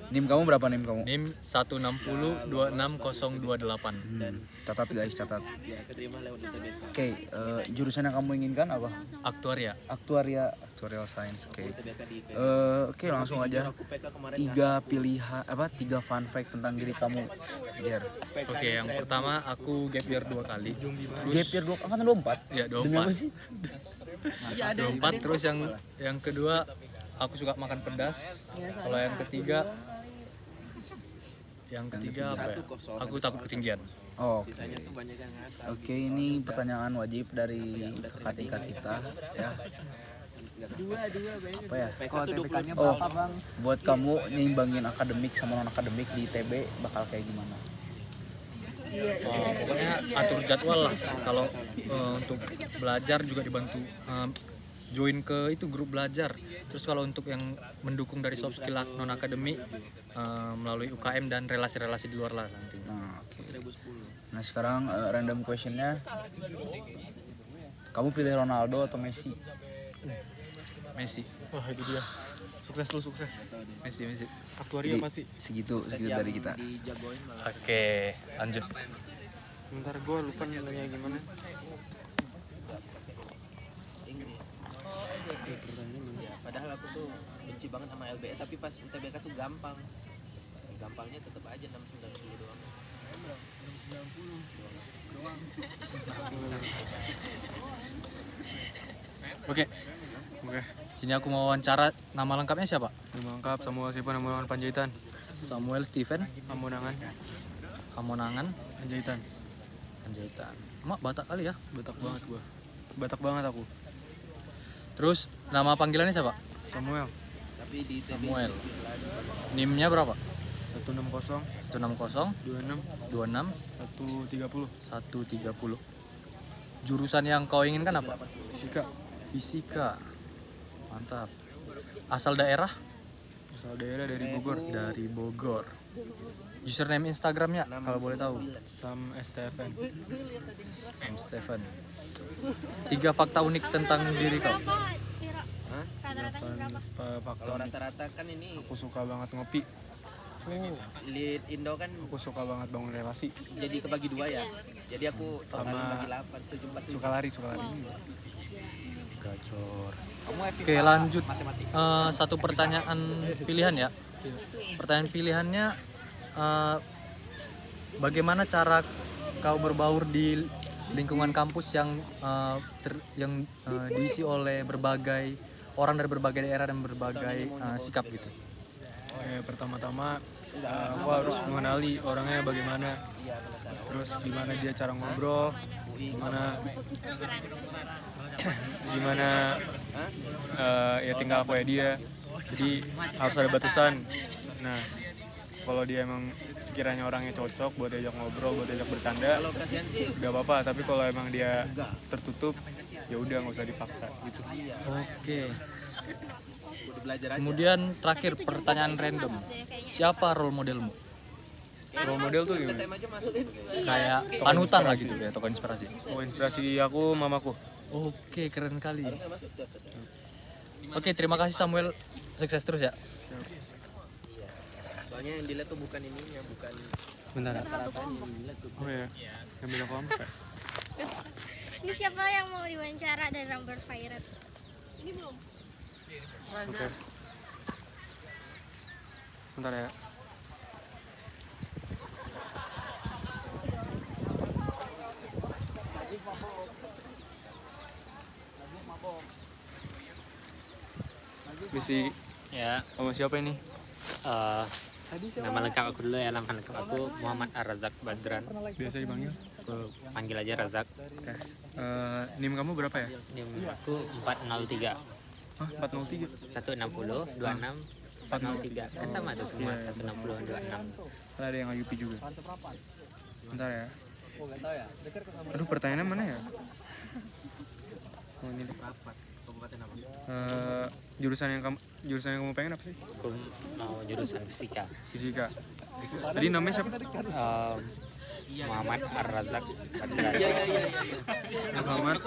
NIM kamu berapa NIM kamu? NIM 160260228. Catat guys, catat. Ya, keterima lewat UTBK. Oke, jurusan yang kamu inginkan apa? Aktuaria. Actuarial Science. Oke. UTBK di IPB. Oke, langsung aja. Aku PK kemarin 3 pilihan apa? 3 fun fact tentang diri kamu, Jer. Oke, yang pertama aku gap year 2 kali. Gap year 2 angkatan 24. Ya, Demi apa 24. sih? 24 terus yang kedua aku suka makan pedas. Kalau yang ketiga apa ya? Aku takut ketinggian. Oh, Oke. Sisanya tuh banyak yang ngasal. Oke, ini pertanyaan wajib dari kakak tingkat kita ya. Apa ya? PK tuh 20. Oh, buat kamu nyimbangin akademik sama non akademik di ITB bakal kayak gimana? Oh, pokoknya atur jadwal lah. Kalau untuk belajar juga dibantu join ke itu grup belajar. Terus kalau untuk yang mendukung dari soft skill non akademik melalui UKM dan relasi-relasi di luar lah nanti. Nah, oke. Nah, sekarang random questionnya, kamu pilih Ronaldo atau Messi? Messi. Wah, itu dia. Sukses lu, sukses. Messi. Aktuaria Jadi, pasti. segitu dari kita. Dijagoin malah. Oke, lanjut. Bentar gua lupa nanya gimana. Inggris. Ya, padahal aku tuh benci banget sama LBS tapi pas UTBK tuh gampang. Gampangnya tetap aja 690 doang. Oke. Sini aku mau wawancara, nama lengkapnya siapa? Nama lengkap Samuel siapa? Nama Panjaitan. Samuel Steven Hamonangan. Hamonangan Panjaitan. Panjaitan. Mak Batak kali ya? Batak banget gua. Batak banget aku. Terus nama panggilannya siapa? Samuel. Tapi di ITB Samuel. NIM-nya berapa? 160 160 26 26 130 130. Jurusan yang kau inginkan apa? Fisika. Fisika. Mantap. Asal daerah? Asal daerah dari Bogor. Dari Bogor. Username Instagramnya kalau boleh tahu. Sam STFN. Sam Stephen. 3 fakta unik tentang diri kau. Fakta kalau rata-rata kan ini aku suka banget ngopi. lead Indo kan Aku suka banget bangun relasi. jadi kebagi 2 ya. Jadi aku Sama bagi 8, 7, 4. Suka lari. Gacor. Oke, lanjut. Satu pertanyaan pilihan ya. Pertanyaan pilihannya, bagaimana cara kau berbaur di lingkungan kampus yang diisi oleh berbagai orang dari berbagai daerah dan berbagai sikap gitu? Pertama-tama aku harus mengenali orangnya bagaimana, terus gimana dia cara ngobrol, gimana ya tinggal aku ya dia, jadi harus ada batasan. Nah kalau dia emang sekiranya orangnya cocok buat diajak ngobrol, buat diajak bercanda, Kalau kasihan sih gak apa-apa. Tapi kalau emang dia tertutup, ya udah nggak usah dipaksa gitu. Oke. udah belajar aja. Kemudian terakhir pertanyaan random. Siapa role modelmu? Role model tuh gimana? TTM aja masukin. Kayak panutan lah gitu ya, tokoh inspirasi. Oh, inspirasi aku mamaku. Oke, keren kali. Oke, terima kasih Samuel. Sukses terus ya. Soalnya yang dilihat tuh bukan ininya, bukan Bentar. rata-ratanya yang dilihat tuh. Oh ya, yang bilang kelompok ya? Ini siapa yang mau diwawancara dari Rambut Pirates? Ini belum. Oke. Bentar ya. Misi Ya, sama siapa ini? nama lengkap aku dulu ya. Nama lengkap aku Muhammad Ar-Razak Badran. Biasa dipanggil? Aku panggil aja Razak. Oke. NIM kamu berapa ya? NIM aku 403. Hah, 403? 160 26 403. Kan sama tuh semua, 160 26. Ada yang IUP juga. Bentar ya. Aduh, pertanyaannya mana ya? Oh, ini deh. Jurusan yang kamu pengen apa sih? Aku mau jurusan fisika. Fisika. Tadi namanya siapa? Muhammad Ar-Razak Badran. Muhammad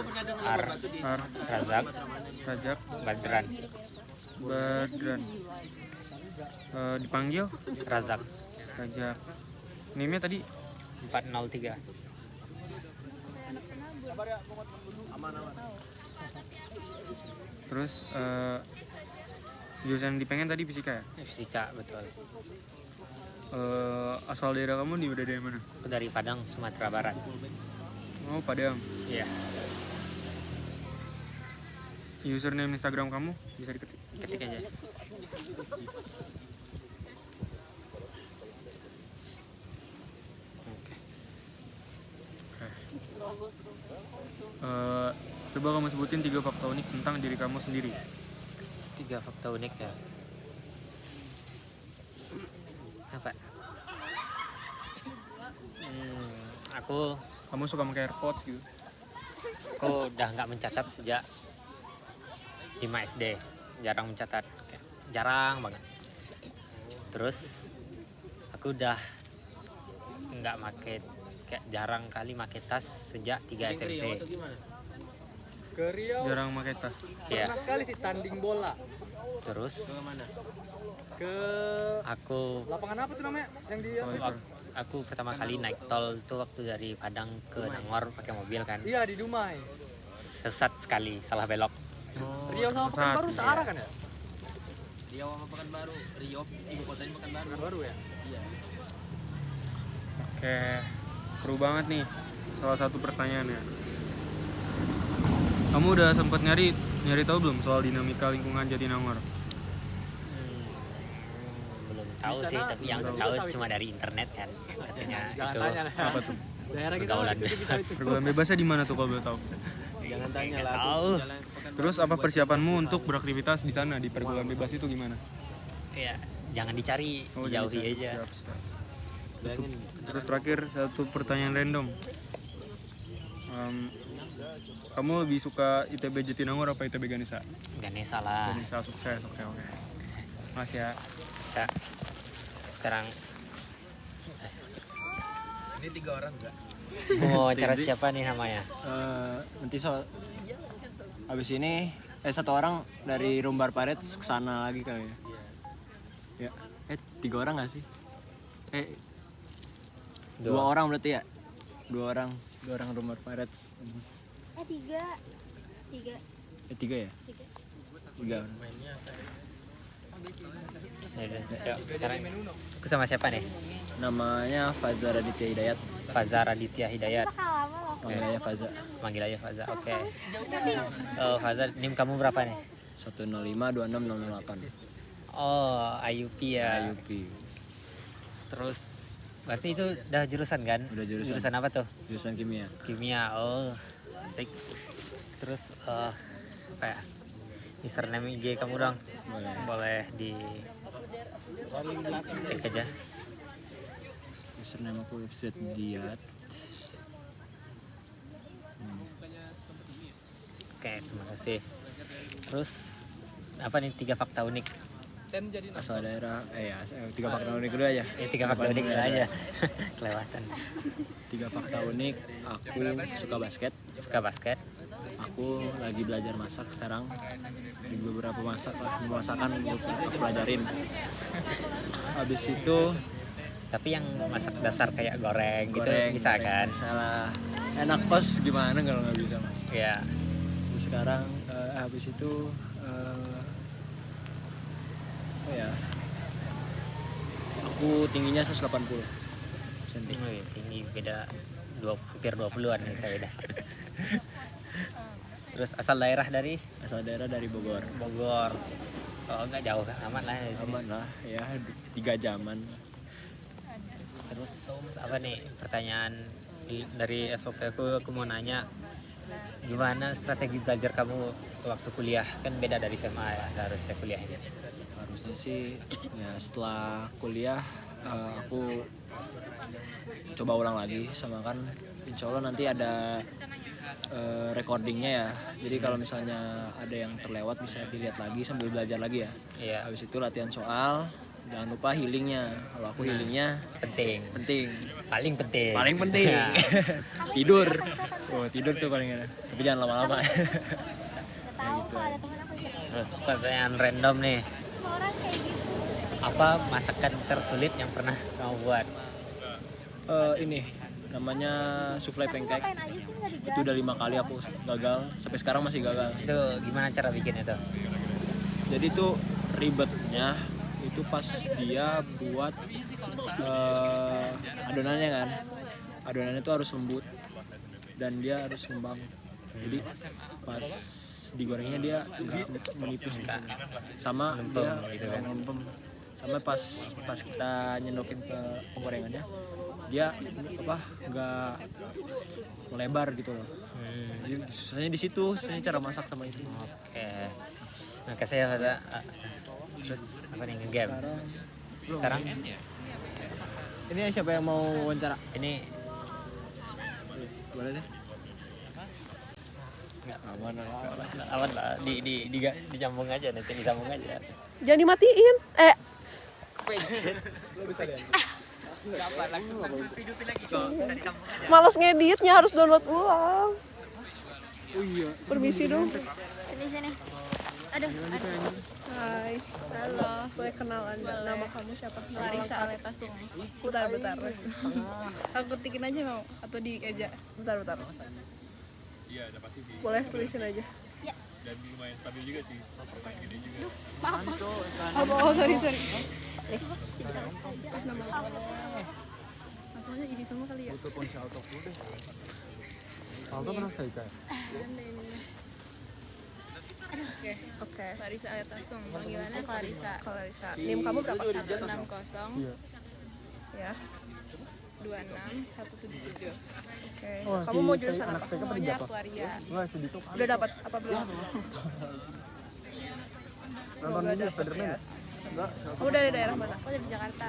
Ar-Razak Badran. Badran. Dipanggil Razak. NIM-nya tadi 403. Terus jurusan yang dipengen tadi fisika ya? Fisika, betul. Asal daerah kamu dari mana? Aku dari Padang, Sumatera Barat. Oh, Padang. Iya. Username Instagram kamu bisa diketik? Ketik aja. Coba kamu sebutin 3 fakta unik tentang diri kamu sendiri. 3 fakta unik ya. Apa? Kamu suka pakai AirPods gitu? Aku udah nggak mencatat sejak 5 SD. Jarang mencatat, jarang banget. Terus aku udah nggak make, kayak jarang kali make tas sejak 3 SMP. Ke Riau. Jarang pakai tas. Iya. Pernah sekali sih tanding bola. Terus Ke mana? Ke aku lapangan apa tuh namanya? Yang di aku pertama kali naik tol tuh waktu dari Padang ke Nangor pakai mobil kan. Iya, di Dumai. Sesat sekali, salah belok. Riau sama Pekanbaru searah kan ya? Riau sama Pekanbaru. Riau ibu kotanya Pekanbaru. Pekanbaru ya? Iya. Oke, seru banget nih. Salah satu pertanyaannya. Kamu udah sempat nyari tahu belum soal dinamika lingkungan Jatinangor? Belum tahu sih, tapi yang aku tahu cuma dari internet kan. Katanya itu Apa tuh? pergaulan bebas. Pergaulan bebasnya di mana tuh kalau boleh tahu? Jangan tanya lah. Tahu. Terus apa persiapanmu untuk beraktivitas di sana di pergaulan bebas itu gimana? Ya, jangan dicari, Oh, dijauhi jangan aja. siap. Terus terakhir satu pertanyaan random. Kamu lebih suka ITB Jatinangor apa ITB Ganesha? Ganesha lah. Ganesha, sukses. Oke. Makasih ya. Bisa. Sekarang Ini 3 orang enggak? mau wawancara siapa nih namanya? Nanti habis ini 1 orang dari Rumbar Pirates kesana lagi kali ya. 3 orang nggak sih? 2 orang berarti ya? 2 orang Rumbar Pirates. 3 3 ya? 3 orang. Ya, sekarang aku sama siapa nih? Namanya Faza Raditya Hidayat. Faza Raditya Hidayat. Manggil aja Faza. Manggil aja Faza. Oke. Faza, NIM kamu berapa nih? 1052608. Oh, IUP ya. IUP. Terus Berarti itu udah jurusan kan? Udah jurusan. Jurusan apa tuh? Jurusan kimia. Kimia. Oh, asik. Terus apa ya? Username IG kamu dong? Boleh di cek aja. Username aku Ifzat Diat. Oke, terima kasih. Terus apa nih 3 fakta unik? Asal daerah, 3 fakta unik dulu aja. 3 fakta unik dulu aja. Kelewatan. 3 fakta unik, aku suka basket. Suka basket. Aku lagi belajar masak sekarang. Di beberapa masakan aku pelajarin. Habis itu tapi yang masak dasar kayak goreng gitu bisa kan? Salah. Enak kos gimana kalau nggak bisa? Ya. Sekarang habis itu aku tingginya 180 cm. Tinggi beda hampir 20-an kita beda. Terus asal daerah dari Bogor. Bogor. Oh enggak jauh, aman lah dari sini. Aman lah ya, 3 jaman. Terus apa nih pertanyaan dari SOP aku mau nanya gimana strategi belajar kamu waktu kuliah, kan beda dari SMA ya seharusnya kuliahnya. Harusnya sih ya setelah kuliah aku coba ulang lagi, sama kan insya Allah nanti ada recordingnya ya, jadi kalau misalnya ada yang terlewat bisa dilihat lagi sambil belajar lagi ya. Iya. Habis itu latihan soal, jangan lupa healingnya. Kalau aku healingnya penting paling penting tidur tuh paling enak, tapi jangan lama-lama. Kayak gitu. Terus pertanyaan random nih, apa masakan tersulit yang pernah kamu buat? Ini namanya souffle pancake. Itu udah 5 kali aku gagal, sampai sekarang masih gagal. Itu gimana cara bikin itu? Jadi tuh ribetnya itu pas dia buat adonannya kan, adonannya tuh harus lembut dan dia harus ngembang. Jadi pas digorengnya dia nggak menipis kan, sama dia ngempem. Sama pas kita nyendokin ke penggorengannya dia nggak melebar gitu loh. Jadi susahnya di situ, susahnya cara masak sama itu. Oke. Makasih ya Fata. Terus apa nih, nge-game? Sekarang? Ini siapa yang mau wawancara? Ini boleh deh. Nggak, aman lah. Disambung aja, nanti disambung aja. Jangan dimatiin. Males ngeditnya, harus download ulang. Oh iya. Permisi dong. Permisi nih. Aduh. Hai. Halo. Boleh kenalan nggak? Nama kamu siapa? Larissa Aletasung. Bentar. Aku ketikin aja mau atau dieja? Bentar. Iya, ada pasti sih. Boleh tulisin aja. Ya. Dan lumayan stabil juga sih. Lumayan gede juga. Oh, sorry. Langsung aja isi semua kali ya. Foto ponsel auto deh. Auto pernah sekali kan? Oke. Larissa Aletasung. Panggilannya Clarissa. NIM kamu berapa? 160 Ya. 26177. Oke. Kamu mau jurusan apa? Maunya aktuaria. Udah dapat apa belum? Semoga dapat ya. Kamu dari daerah mana? Aku dari Jakarta.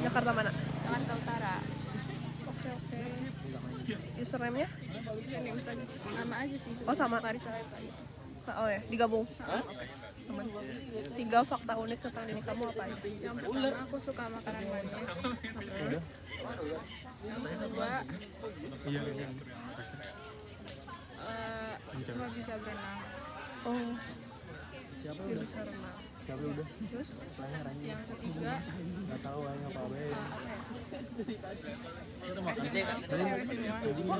Jakarta mana? Jakarta Utara. Oke. Username-nya? Ini Ustaz, nama aja sih. Oh, sama. Clarissa Aletasung. Oh ya, digabung. Oke. Aman. 3 fakta unik tentang diri kamu apa aja? Yang pertama, aku suka makanan manis. Yang kedua, cuma bisa berenang. Oh. Siapa Dia udah? bisa renang. Siapa udah? Terus? Yang ketiga, Nggak tahu aja apa apa. cewek semua.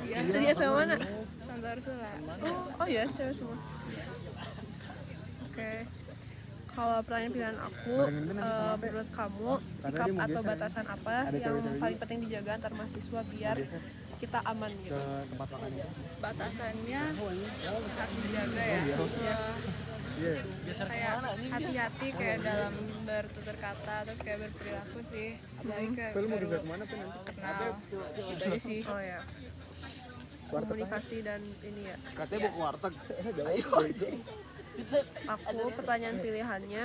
Iya. Jadi SMA mana? Santa Ursula. Oh ya, cewek semua. Oke. Kalau pertanyaan pilihan aku, menurut kamu sikap atau batasan apa yang paling penting dijaga antar mahasiswa biar kita aman gitu? Batasannya harus dijaga ya. kayak hati-hati kayak dalam bertutur kata terus kayak berperilaku sih, apalagi kayak baru kenal gitu aja sih. Oh ya, komunikasi dan ini ya. Katanya mau ke warteg. Aku pertanyaan pilihannya,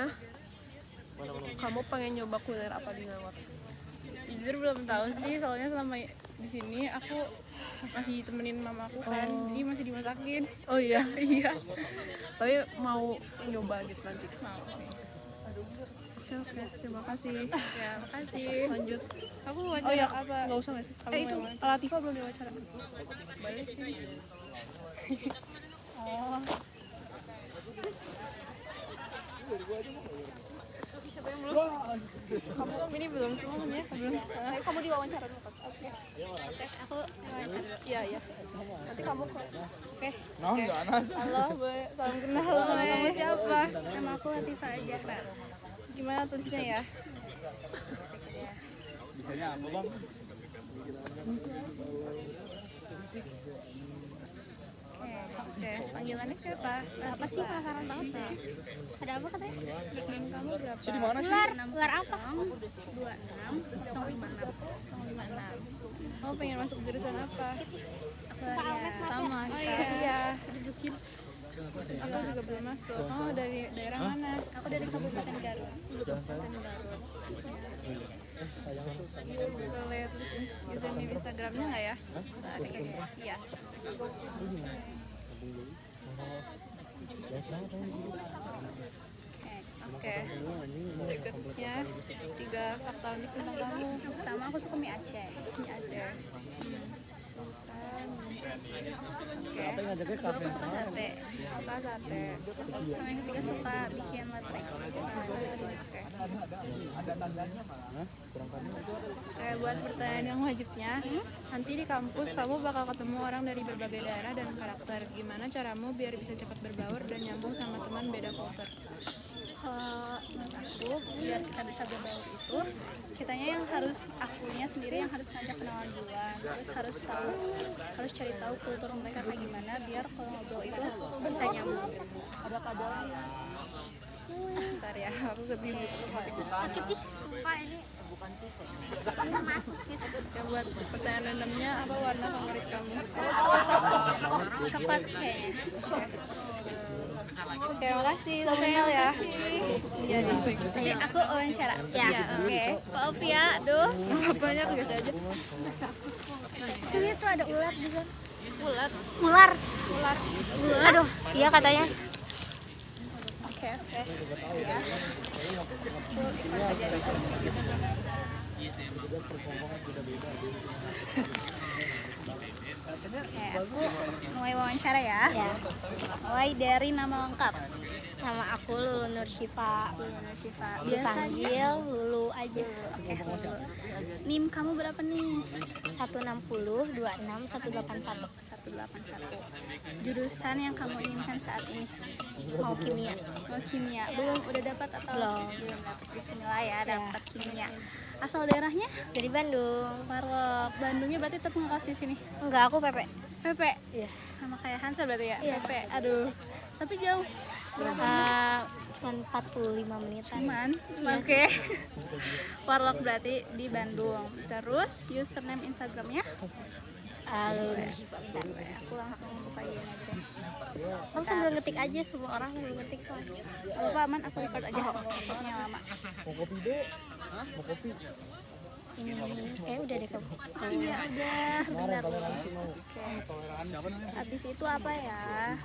kamu pengen nyoba kuliner apa di Ngawar? Jujur belum tahu sih, soalnya selama di sini aku masih temenin mama aku kan, jadi masih dimasakin. Oh iya. Iya. Tapi mau nyoba gitu nanti? Mau sih. Oke, terima kasih. Ya, makasih. Lanjut. Aku Oh wawancara ya, apa? nggak usah nggak sih? Kamu Itu yang Latifa belum diwawancara. balik sih. Oh. Siapa yang belum? Kamu ini belum semuanya, belum. Kamu diwawancara dulu. Oke, aku wawancara. Iya, iya. Nanti kamu ke. Oke. Nah, enggak anas. Halo, Boy. Salam kenal. Kamu siapa? Nama aku Latifa Zahra. Gimana tulisnya ya? Bisanya apa, Bang? Oke, panggilannya siapa? Apa sih penasaran banget deh. Ada apa katanya? Nickname kamu berapa? Di mana sih? Ular apa? 26 056. Kamu pengen masuk jurusan apa? Sama kita. Iya. Aku juga belum masuk. Kamu dari daerah mana? Aku dari Kabupaten Garut. Kabupaten Garut. Boleh tulis username Instagramnya nggak ya? Iya. Oke. Berikutnya 3 fakta unik tentang kamu. Pertama aku suka mie Aceh. Mie Aceh. Oke. Kedua aku suka sate. Suka sate. Sama yang ketiga suka bikin letrek. Oke. Oke, buat pertanyaan yang wajibnya, nanti di kampus kamu bakal ketemu orang dari berbagai daerah dan karakter. Gimana caramu biar bisa cepat berbaur dan nyambung sama teman beda kultur? Menurut aku biar kita bisa berbaur itu kitanya yang harus akunya sendiri yang harus ngajak kenalan duluan, terus harus cari tahu kultur mereka kayak gimana biar kalau ngobrol itu bisa nyambung. Bentar ya, aku ketidur. Sakit ih, sumpah ini. Oke, buat pertanyaan randomnya, apa warna favorit kamu? Coklat kayaknya. Oke, makasih. Salam kenal ya. Iya, Jadi aku wawancara. Ya, Oke. Maaf ya, aduh. Banyak gitu aja. Tuh itu ada ular di sana. Ular. Ular. Ular. Aduh, iya katanya. Oke. Oke, aku mulai wawancara ya. Mulai dari nama lengkap. Nama aku Lulu Nur Syifa. Dipanggil Lulu aja. Oke, Lulu. NIM kamu berapa nih? 160 26 181. Jurusan yang kamu inginkan saat ini? Mau kimia. Belum udah dapat atau belum dapat? Bismillah ya, dapat kimia. Asal daerahnya? Dari Bandung. Parlok. Bandungnya berarti tetap ngekos di sini? Enggak, aku PP. Iya. Sama kayak Hansa berarti ya? Iya. PP. Aduh. Tapi jauh. Cuman 45 menitan. Oke. Parlok berarti di Bandung. Terus username Instagramnya? Aku langsung buka ini aja deh. Kamu sambil ngetik aja, semua orang sambil ngetik soalnya. Apa aman, aku record aja. Ini yang lama. Mau kopi deh? Mau kopi? Ini kayak udah deh kamu. Iya udah, benar. Oke. Habis itu apa ya?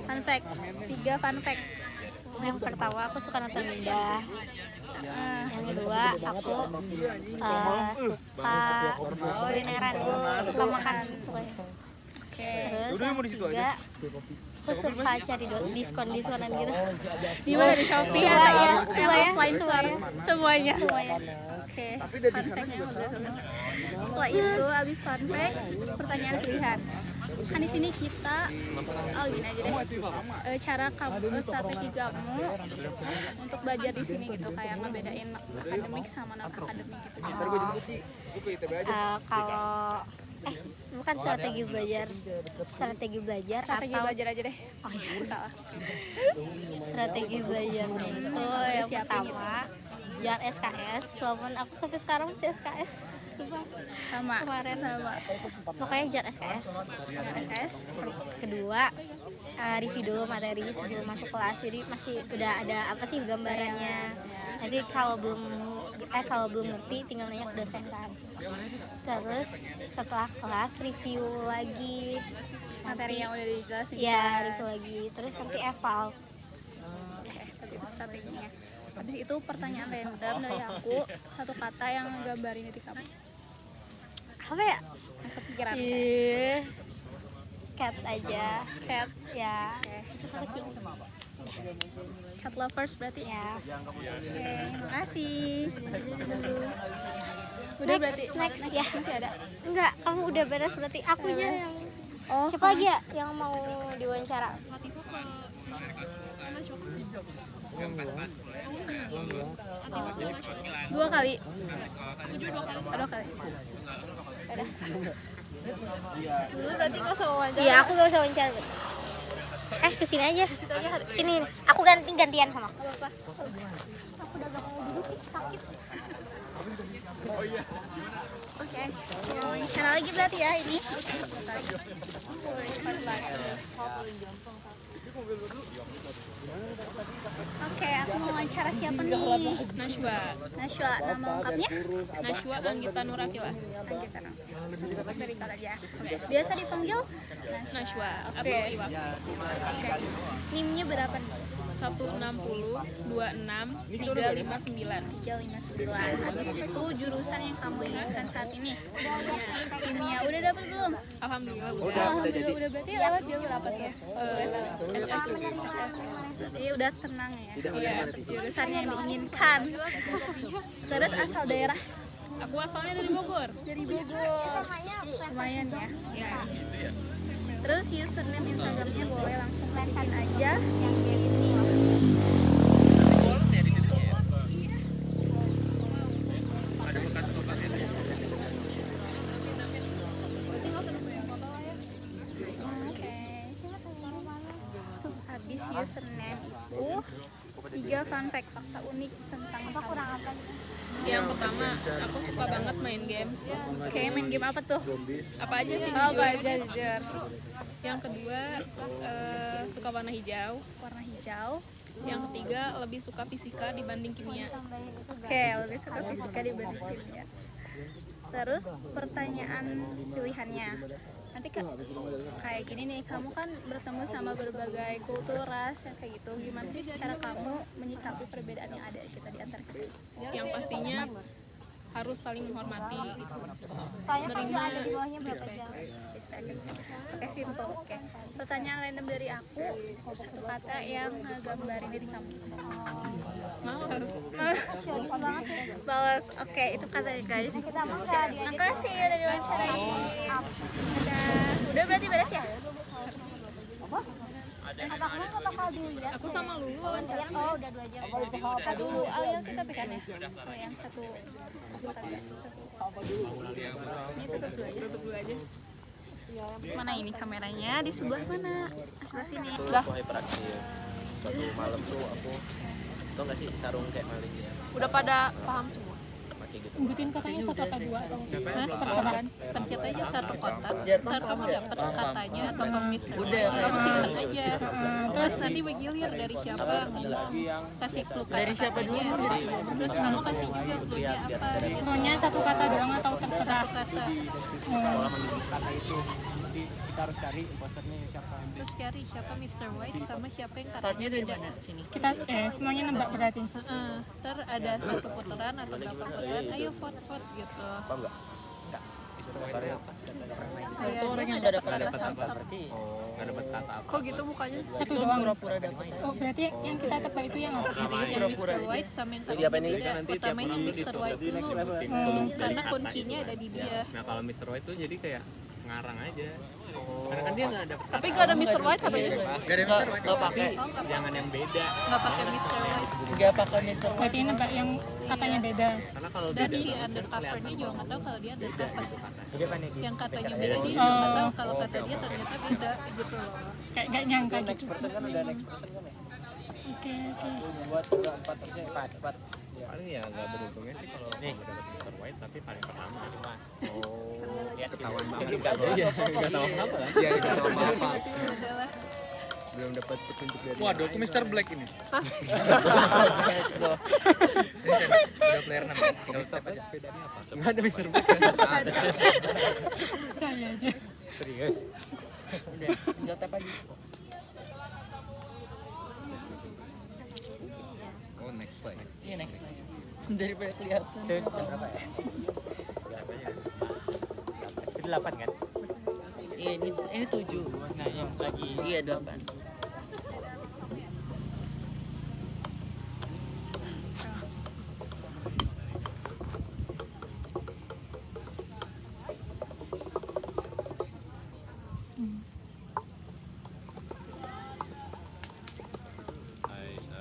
Fun fact. 3 fun fact. Yang pertama aku suka nonton Indah. Yang kedua aku suka kulineran, suka makan pokoknya. Oke. Terus yang ketiga aku suka cari diskonan gitu. Di mana, di Shopee? Semuanya. Oke. Fun fact-nya udah selesai. Setelah itu habis fun fact, pertanyaan pilihan. Kan di sini kita gini aja deh. Strategi kamu untuk belajar di sini gitu, kayak ngebedain akademik sama non akademik gitu. Kalau Bukan strategi belajar. Strategi belajar Strategi atau belajar aja deh. Oh iya. Salah. Strategi belajarnya itu yang pertama jangan SKS, walaupun aku sampai sekarang masih SKS. Sumpah. Sama. Kemarin sama. Pokoknya jangan SKS. Jangan SKS. Kedua, review dulu materi sebelum masuk kelas. Jadi masih udah ada apa sih gambarannya. Nanti kalau belum ngerti tinggal nanya ke dosen kan. Terus setelah kelas review lagi Materi yang udah dijelasin. Ya, review lagi. Terus nanti eval. Itu strateginya. Habis itu pertanyaan random dari aku, satu kata yang gambarin diri kamu. Apa ya? Yang kepikiran. Cat aja. Cat. Ya. Suka kucing. Cat lovers berarti ya. Oke, makasih. Udah Next, berarti next ya. Masih ada? Enggak, kamu udah beres berarti akunya yang siapa lagi ya yang mau diwawancara? Dua kali. Dua kali. Udah. Dulu berarti gak usah wawancara. Iya, aku gak usah wawancara. Kesini aja. Sini, aku gantian sama aku. Apa? Aku udah gak mau duduk, sakit. Oke, wawancara lagi berarti ya ini. Oke, aku mau wawancara siapa nih? Najwa. Najwa, nama lengkapnya? Najwa Anggita Nurakila. Anggita dari aja. Biasa dipanggil Najwa. Oke. Oke. NIM-nya berapa nih? 160 26 359. 359. Habis itu jurusan yang kamu inginkan saat ini? Kimia. Udah dapat belum? Alhamdulillah Alhamdulillah udah. Berarti lewat jalur apa tuh? SS. Berarti udah tenang ya. Iya. Jurusan yang diinginkan. Terus asal daerah? Aku asalnya dari Bogor. Dari Bogor. Lumayan ya. Iya. Terus username Instagramnya boleh langsung bikin aja di sini. Habis username itu 3 fun fact, fakta unik tentang apa kurang apa? Yang pertama, aku suka banget main game. Oke, main game apa tuh? Apa aja sih? Apa aja jujur. Yang kedua, suka warna hijau. Warna hijau. Yang ketiga, lebih suka fisika dibanding kimia. Oke, lebih suka fisika dibanding kimia. Terus pertanyaan pilihannya. Nanti kayak gini nih, kamu kan bertemu sama berbagai kultur, ras, yang kayak gitu. Gimana sih cara kamu menyikapi perbedaan yang ada kita di antara kita? Yang pastinya harus saling menghormati gitu. Menerima di bawahnya berapa respect. jam? Respect. Oke, simple. Oke. Pertanyaan random dari aku, satu kata yang gambarin diri kamu. Males. Males. Oke, itu katanya guys. Makasih udah diwawancarain. Udah berarti beres ya? Anak-anak nggak bakal dilihat. Aku sama Lulu wawancara. Oh, udah 2 jam. Satu aliansi tapi kan ya? Oh, yang satu. Ini tutup dulu aja. Mana ini kameranya? Di sebelah mana? Sebelah sini. Udah. Aku hyperaksi ya. Suatu malam tuh aku tau gak sih sarung kayak maling ya. Udah pada paham semua. Pakai gitu. Sebutin katanya 1 atau 2 atau Terserah. Pencet aja satu kotak. Ntar kamu dapet katanya atau kamu mister. Udah, Kamu simpen aja. Terus nanti bergilir dari siapa kasih clue Dari siapa dulu? Terus kamu kasih juga clue-nya apa. Soalnya 1 kata doang atau terserah Kata. Karena itu nanti kita harus cari imposternya siapa. Terus cari siapa Mr. White sama siapa yang katanya Startnya dari beda. mana? Sini. kita semuanya nebak berarti. Ntar ada 1 putaran atau berapa putaran, ayo vote gitu. Paham gak? Itu orang yang gak dapat Ada apa? Berarti nggak dapat kata apa. Kok gitu mukanya? 1 doang. Pura-pura dapat. Oh, berarti yang kita tebak itu yang apa? Yang Mr. White sama yang Jadi apa ini? beda. Pertama yang Mr. White dulu. Karena kuncinya ada di dia. Nah kalau Mr. White tuh jadi kayak ngarang aja. Karena kan dia nggak ada. Tapi nggak ada Mr. White katanya. Nggak ada Mr. White. Nggak pakai. Jangan yang beda. Nggak pakai Mr. White. Nggak pakai Mr. Berarti ini Mbak yang katanya beda. Karena kalau Dan beda si undercovernya juga nggak tahu kalau dia undercover. Dia panik. Yang katanya beda dia juga nggak tahu kalau kata dia ternyata beda gitu loh. Kayak nggak nyangka gitu. Next person kan udah next person kan ya. Oke. Buat udah 4 harusnya 4. Paling ya nggak beruntungnya sih kalau nih dapat Mr. White tapi paling pertama. Oh, ya ketahuan banget. Nggak tahu apa kan? Iya, nggak tahu apa. Belum dapat petunjuk dari. Waduh, aku Mr. Black ini. Udah player 6 ya? Tinggal step aja. Bedanya apa? Nggak ada Mr. Black. Saya aja. Serius. Udah, tinggal tap aja. Oh, next play. Iya next. Daripada kelihatan. Itu berapa ya? Itu 8 kan? Iya ini 7. Nah yang lagi Iya 8.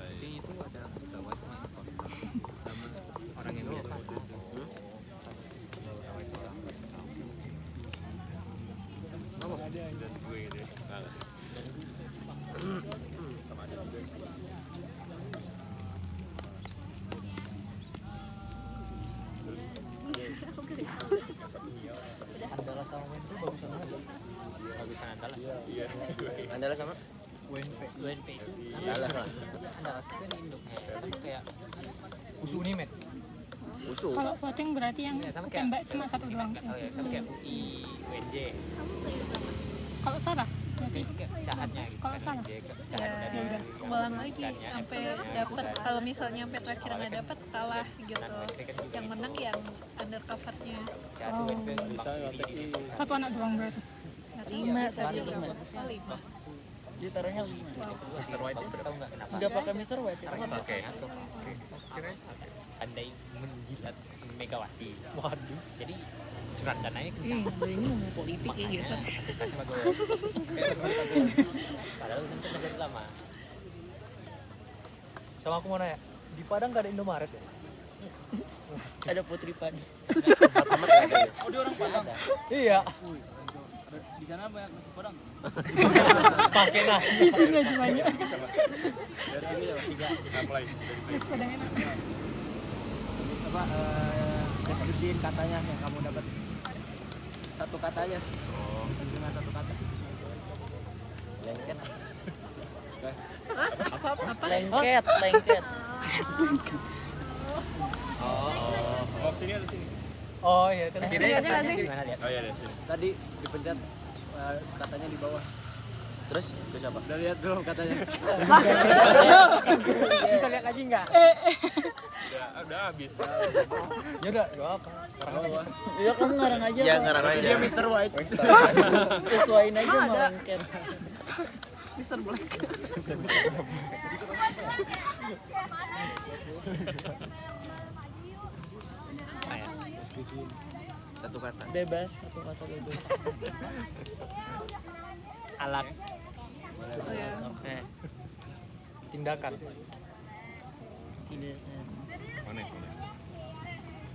Jadi itu ada Mr. White sama imposter sama orang yang biasa. Andalas sama Wenpe bagusan aja. Bagusan Andalas. Iya. Andalas sama UNP itu Andalas lah. Andalas itu kan induknya sama kayak Usu Unimed. Usu. Kalau voting berarti yang sama tembak cuma satu doang. Oh ya, sama kayak UI UNJ. Kalau salah berarti Itu kayak cahatnya gitu. kalau salah. Cahat Ya udah kembali lagi sampai dapat. Kalau misalnya sampai terakhir nggak dapat kalah gitu. Yang menang yang undercovernya. Oh. Satu anak doang berarti. Lima saja bagusnya 5. Dia taruhnya 5. Mr. White itu tahu nggak kenapa? Enggak pakai Mr. White. Karena nggak pakai. Andai menjilat Megawati. Waduh. Jadi curhat dananya kencang. Ini ngomong politik ya Makanya biasa. aku kasih sama gue. Padahal belum tentu dari lama. Sama aku mau nanya, di Padang nggak ada Indomaret ya? Ada Putri Padi. Oh, dia orang Padang. Iya. Di sana banyak nasi Padang. Pakai nah. Di sini aja banyak. Dari sini ya. Apply. Padang enak. Apa deskripsiin katanya yang kamu dapat. Satu kata aja. Dengan satu kata. Lengket. Apa? Lengket. Oh, sini ada sini. Oh iya, kan Sini aja nggak sih? Gimana lihat? Oh iya, ada sini. Tadi dipencet katanya di bawah. Terus ke siapa? Udah lihat belum katanya? bisa lihat lagi nggak? Udah habis. Ya udah, gak apa. Orang aja. Ya kamu ngarang aja. Ya Pak. ngarang aja. Dia Mr. White. Sesuaiin aja sama lengket. Mr. Black. Satu kata. Bebas, satu kata bebas. Alat. Oke. Tindakan. Tindakan. Mana?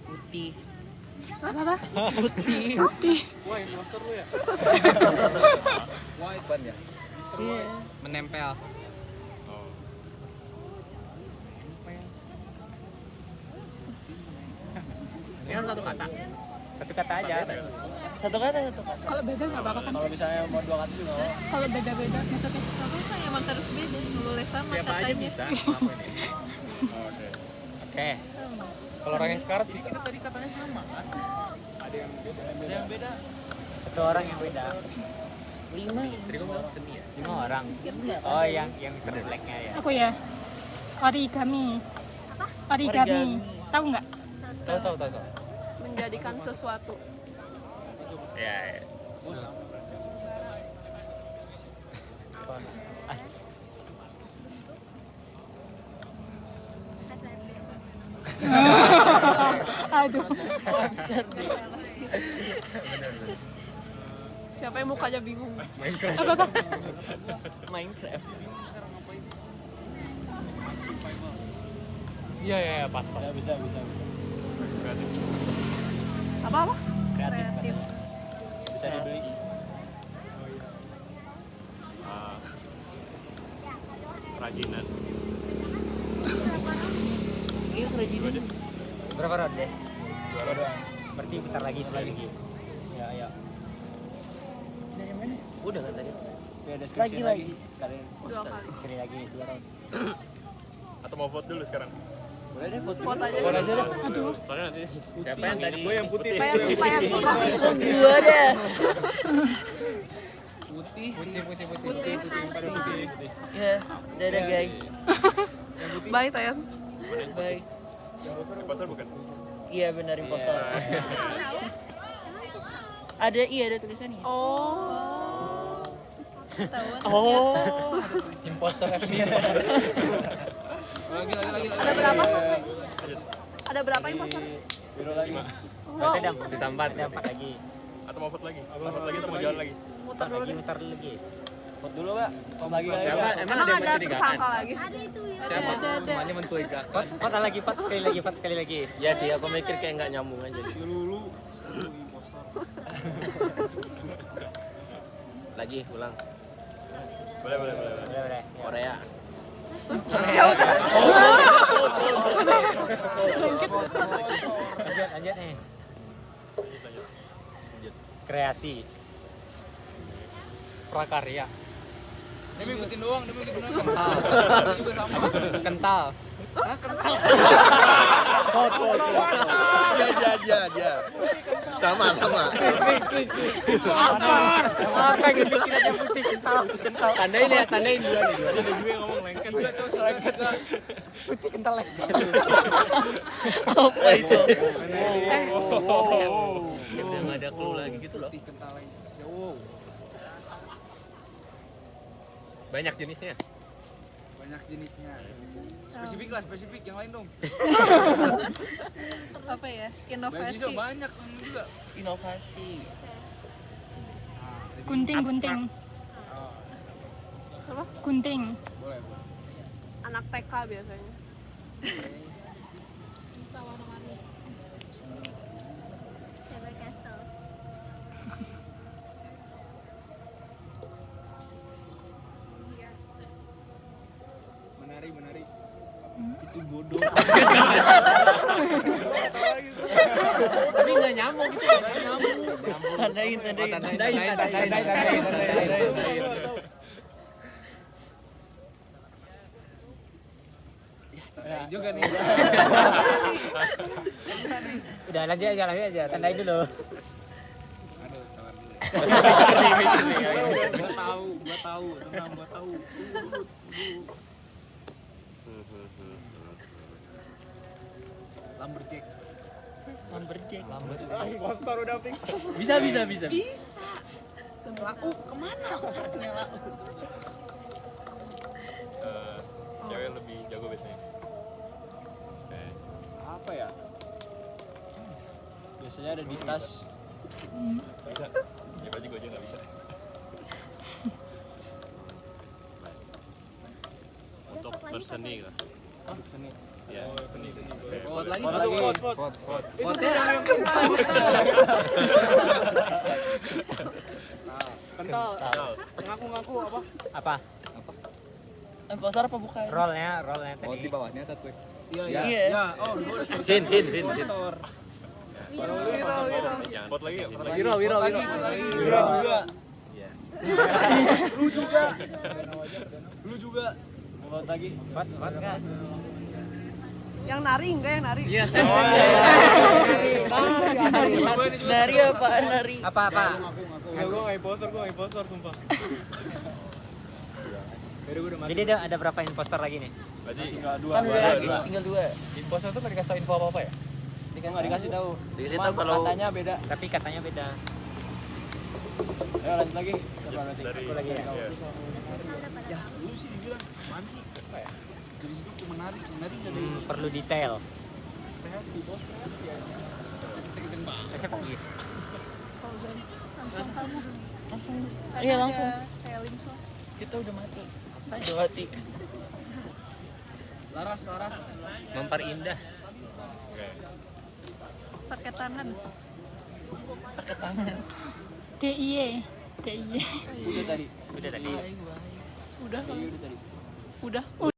Putih. Apa? Putih. Wah, imposter lu ya? White ban ya. Iya. Menempel. Ini kan satu kata. Satu kata aja. Satu kata. Kalau beda nggak apa-apa kan? Kalau misalnya mau 2 kata juga. Kalau beda-beda maksudnya. Apa emang harus beda? Boleh sama Siapa aja katanya. bisa. Oke. Oke. Kalau orang yang sekarat bisa. Tadi katanya sama kan? Ada yang beda. Ada yang beda. Satu orang yang beda. 5. Tadi kamu bilang seni ya? 5 orang. Oh, yang Mr. Black-nya ya. Aku ya. Origami. Origami. Tahu nggak? Tahu. Menjadikan sesuatu. Ya. Aduh. Siapa yang mukanya bingung? Minecraft. Apa? Minecraft. Iya, pas. Bisa. Kreatif. Apa? Kreatif. Bisa dibeli. Kerajinan. Iya, kerajinan. Berapa round deh? 2 round. Berarti bentar lagi lagi. Ya, ayo. Dari mana? Udah kan tadi? Ya, deskripsi lagi. Sekalian. Sekali lagi 2 round. Atau mau vote dulu sekarang? Boleh deh vote. Vote aja. Vote aja deh. Aduh. Soalnya nanti siapa yang tadi? Gue yang putih. Supaya putih. Gua deh. Putih. Ya, dadah guys. Bye, Tayan. Bye. Imposter bukan? Iya benar impostor. Ada tulisannya. Impostor FC. Lagi. Ada berapa? Ada berapa imposter? Biro lagi. Berarti ada 4 lagi. Atau mau vote lagi? Vote lagi atau mau jalan lagi? Muter dulu deh. Mutar lagi. Vote dulu enggak? Lagi. Emang ada tersangka lagi? Siapa? Semuanya mencurigakan. Vote sekali lagi. Ya sih, aku mikir kayak nggak nyambung aja. Lagi, ulang. Boleh. Korea. Ya udah. Lanjut nih. Kreasi. Prakarya. Dia ngikutin doang. Kental. Ya. Sama. Apa yang bikin aja putih kental. Tandain dua nih. Ada juga yang ngomong lengket. Putih kental lengket. Apa itu? Udah nggak ada clue lagi gitu loh. Banyak jenisnya. Spesifik yang lain dong. Apa ya? Inovasi. Banyak juga. Inovasi. Gunting. Apa? Gunting. Boleh. Anak TK biasanya. Menari. Itu bodoh. Tapi nggak nyambung gitu. Tandain. Juga nih. Udah lanjut aja. Tandain dulu. Aduh, sabar dulu. Gua tahu. Tenang, gua tahu. Lumberjack. Impostor udah pink. Bisa. Lau kemana otaknya lau? Cewek lebih jago biasanya. Apa ya? Biasanya ada di tas. Bisa. Ya baju gue aja nggak bisa. Untuk berseni lah. Seni. Ya, seni. Vote lagi. Vote. Kental. Ngaku apa? Apa? Impostor apa bukan? Rollnya tadi. Di bawahnya ada twist. Iya. Oh, Hin. Vote lagi. Wiro. juga. Iya. Lu juga. Vote lagi. Vote enggak? Yang nari enggak yang nari? Iya, saya. Nari apaan nari? Apa? Gue nggak impostor sumpah. Jadi ada berapa imposter lagi nih? Masih Tinggal 2. Kan udah lagi, tinggal 2. Impostor tuh nggak dikasih tau info apa ya? Nggak dikasih tahu. Dikasih Cuman tahu kalau katanya beda. Tapi katanya beda. Ayo lanjut lagi. Coba berarti. dari lagi ya? iya. Ya, lu sih dibilang mana sih? Apa ya? Dari situ tuh menari nggak ada. Perlu detail. Kreasi, bos. Siapa lagi? Langsung. Ada Iya langsung. kayak Limso. Kita udah mati. Udah mati. Laras. Memperindah. Pakai tangan. Pakai tangan. DIY. Udah tadi. Udah tadi. Udah.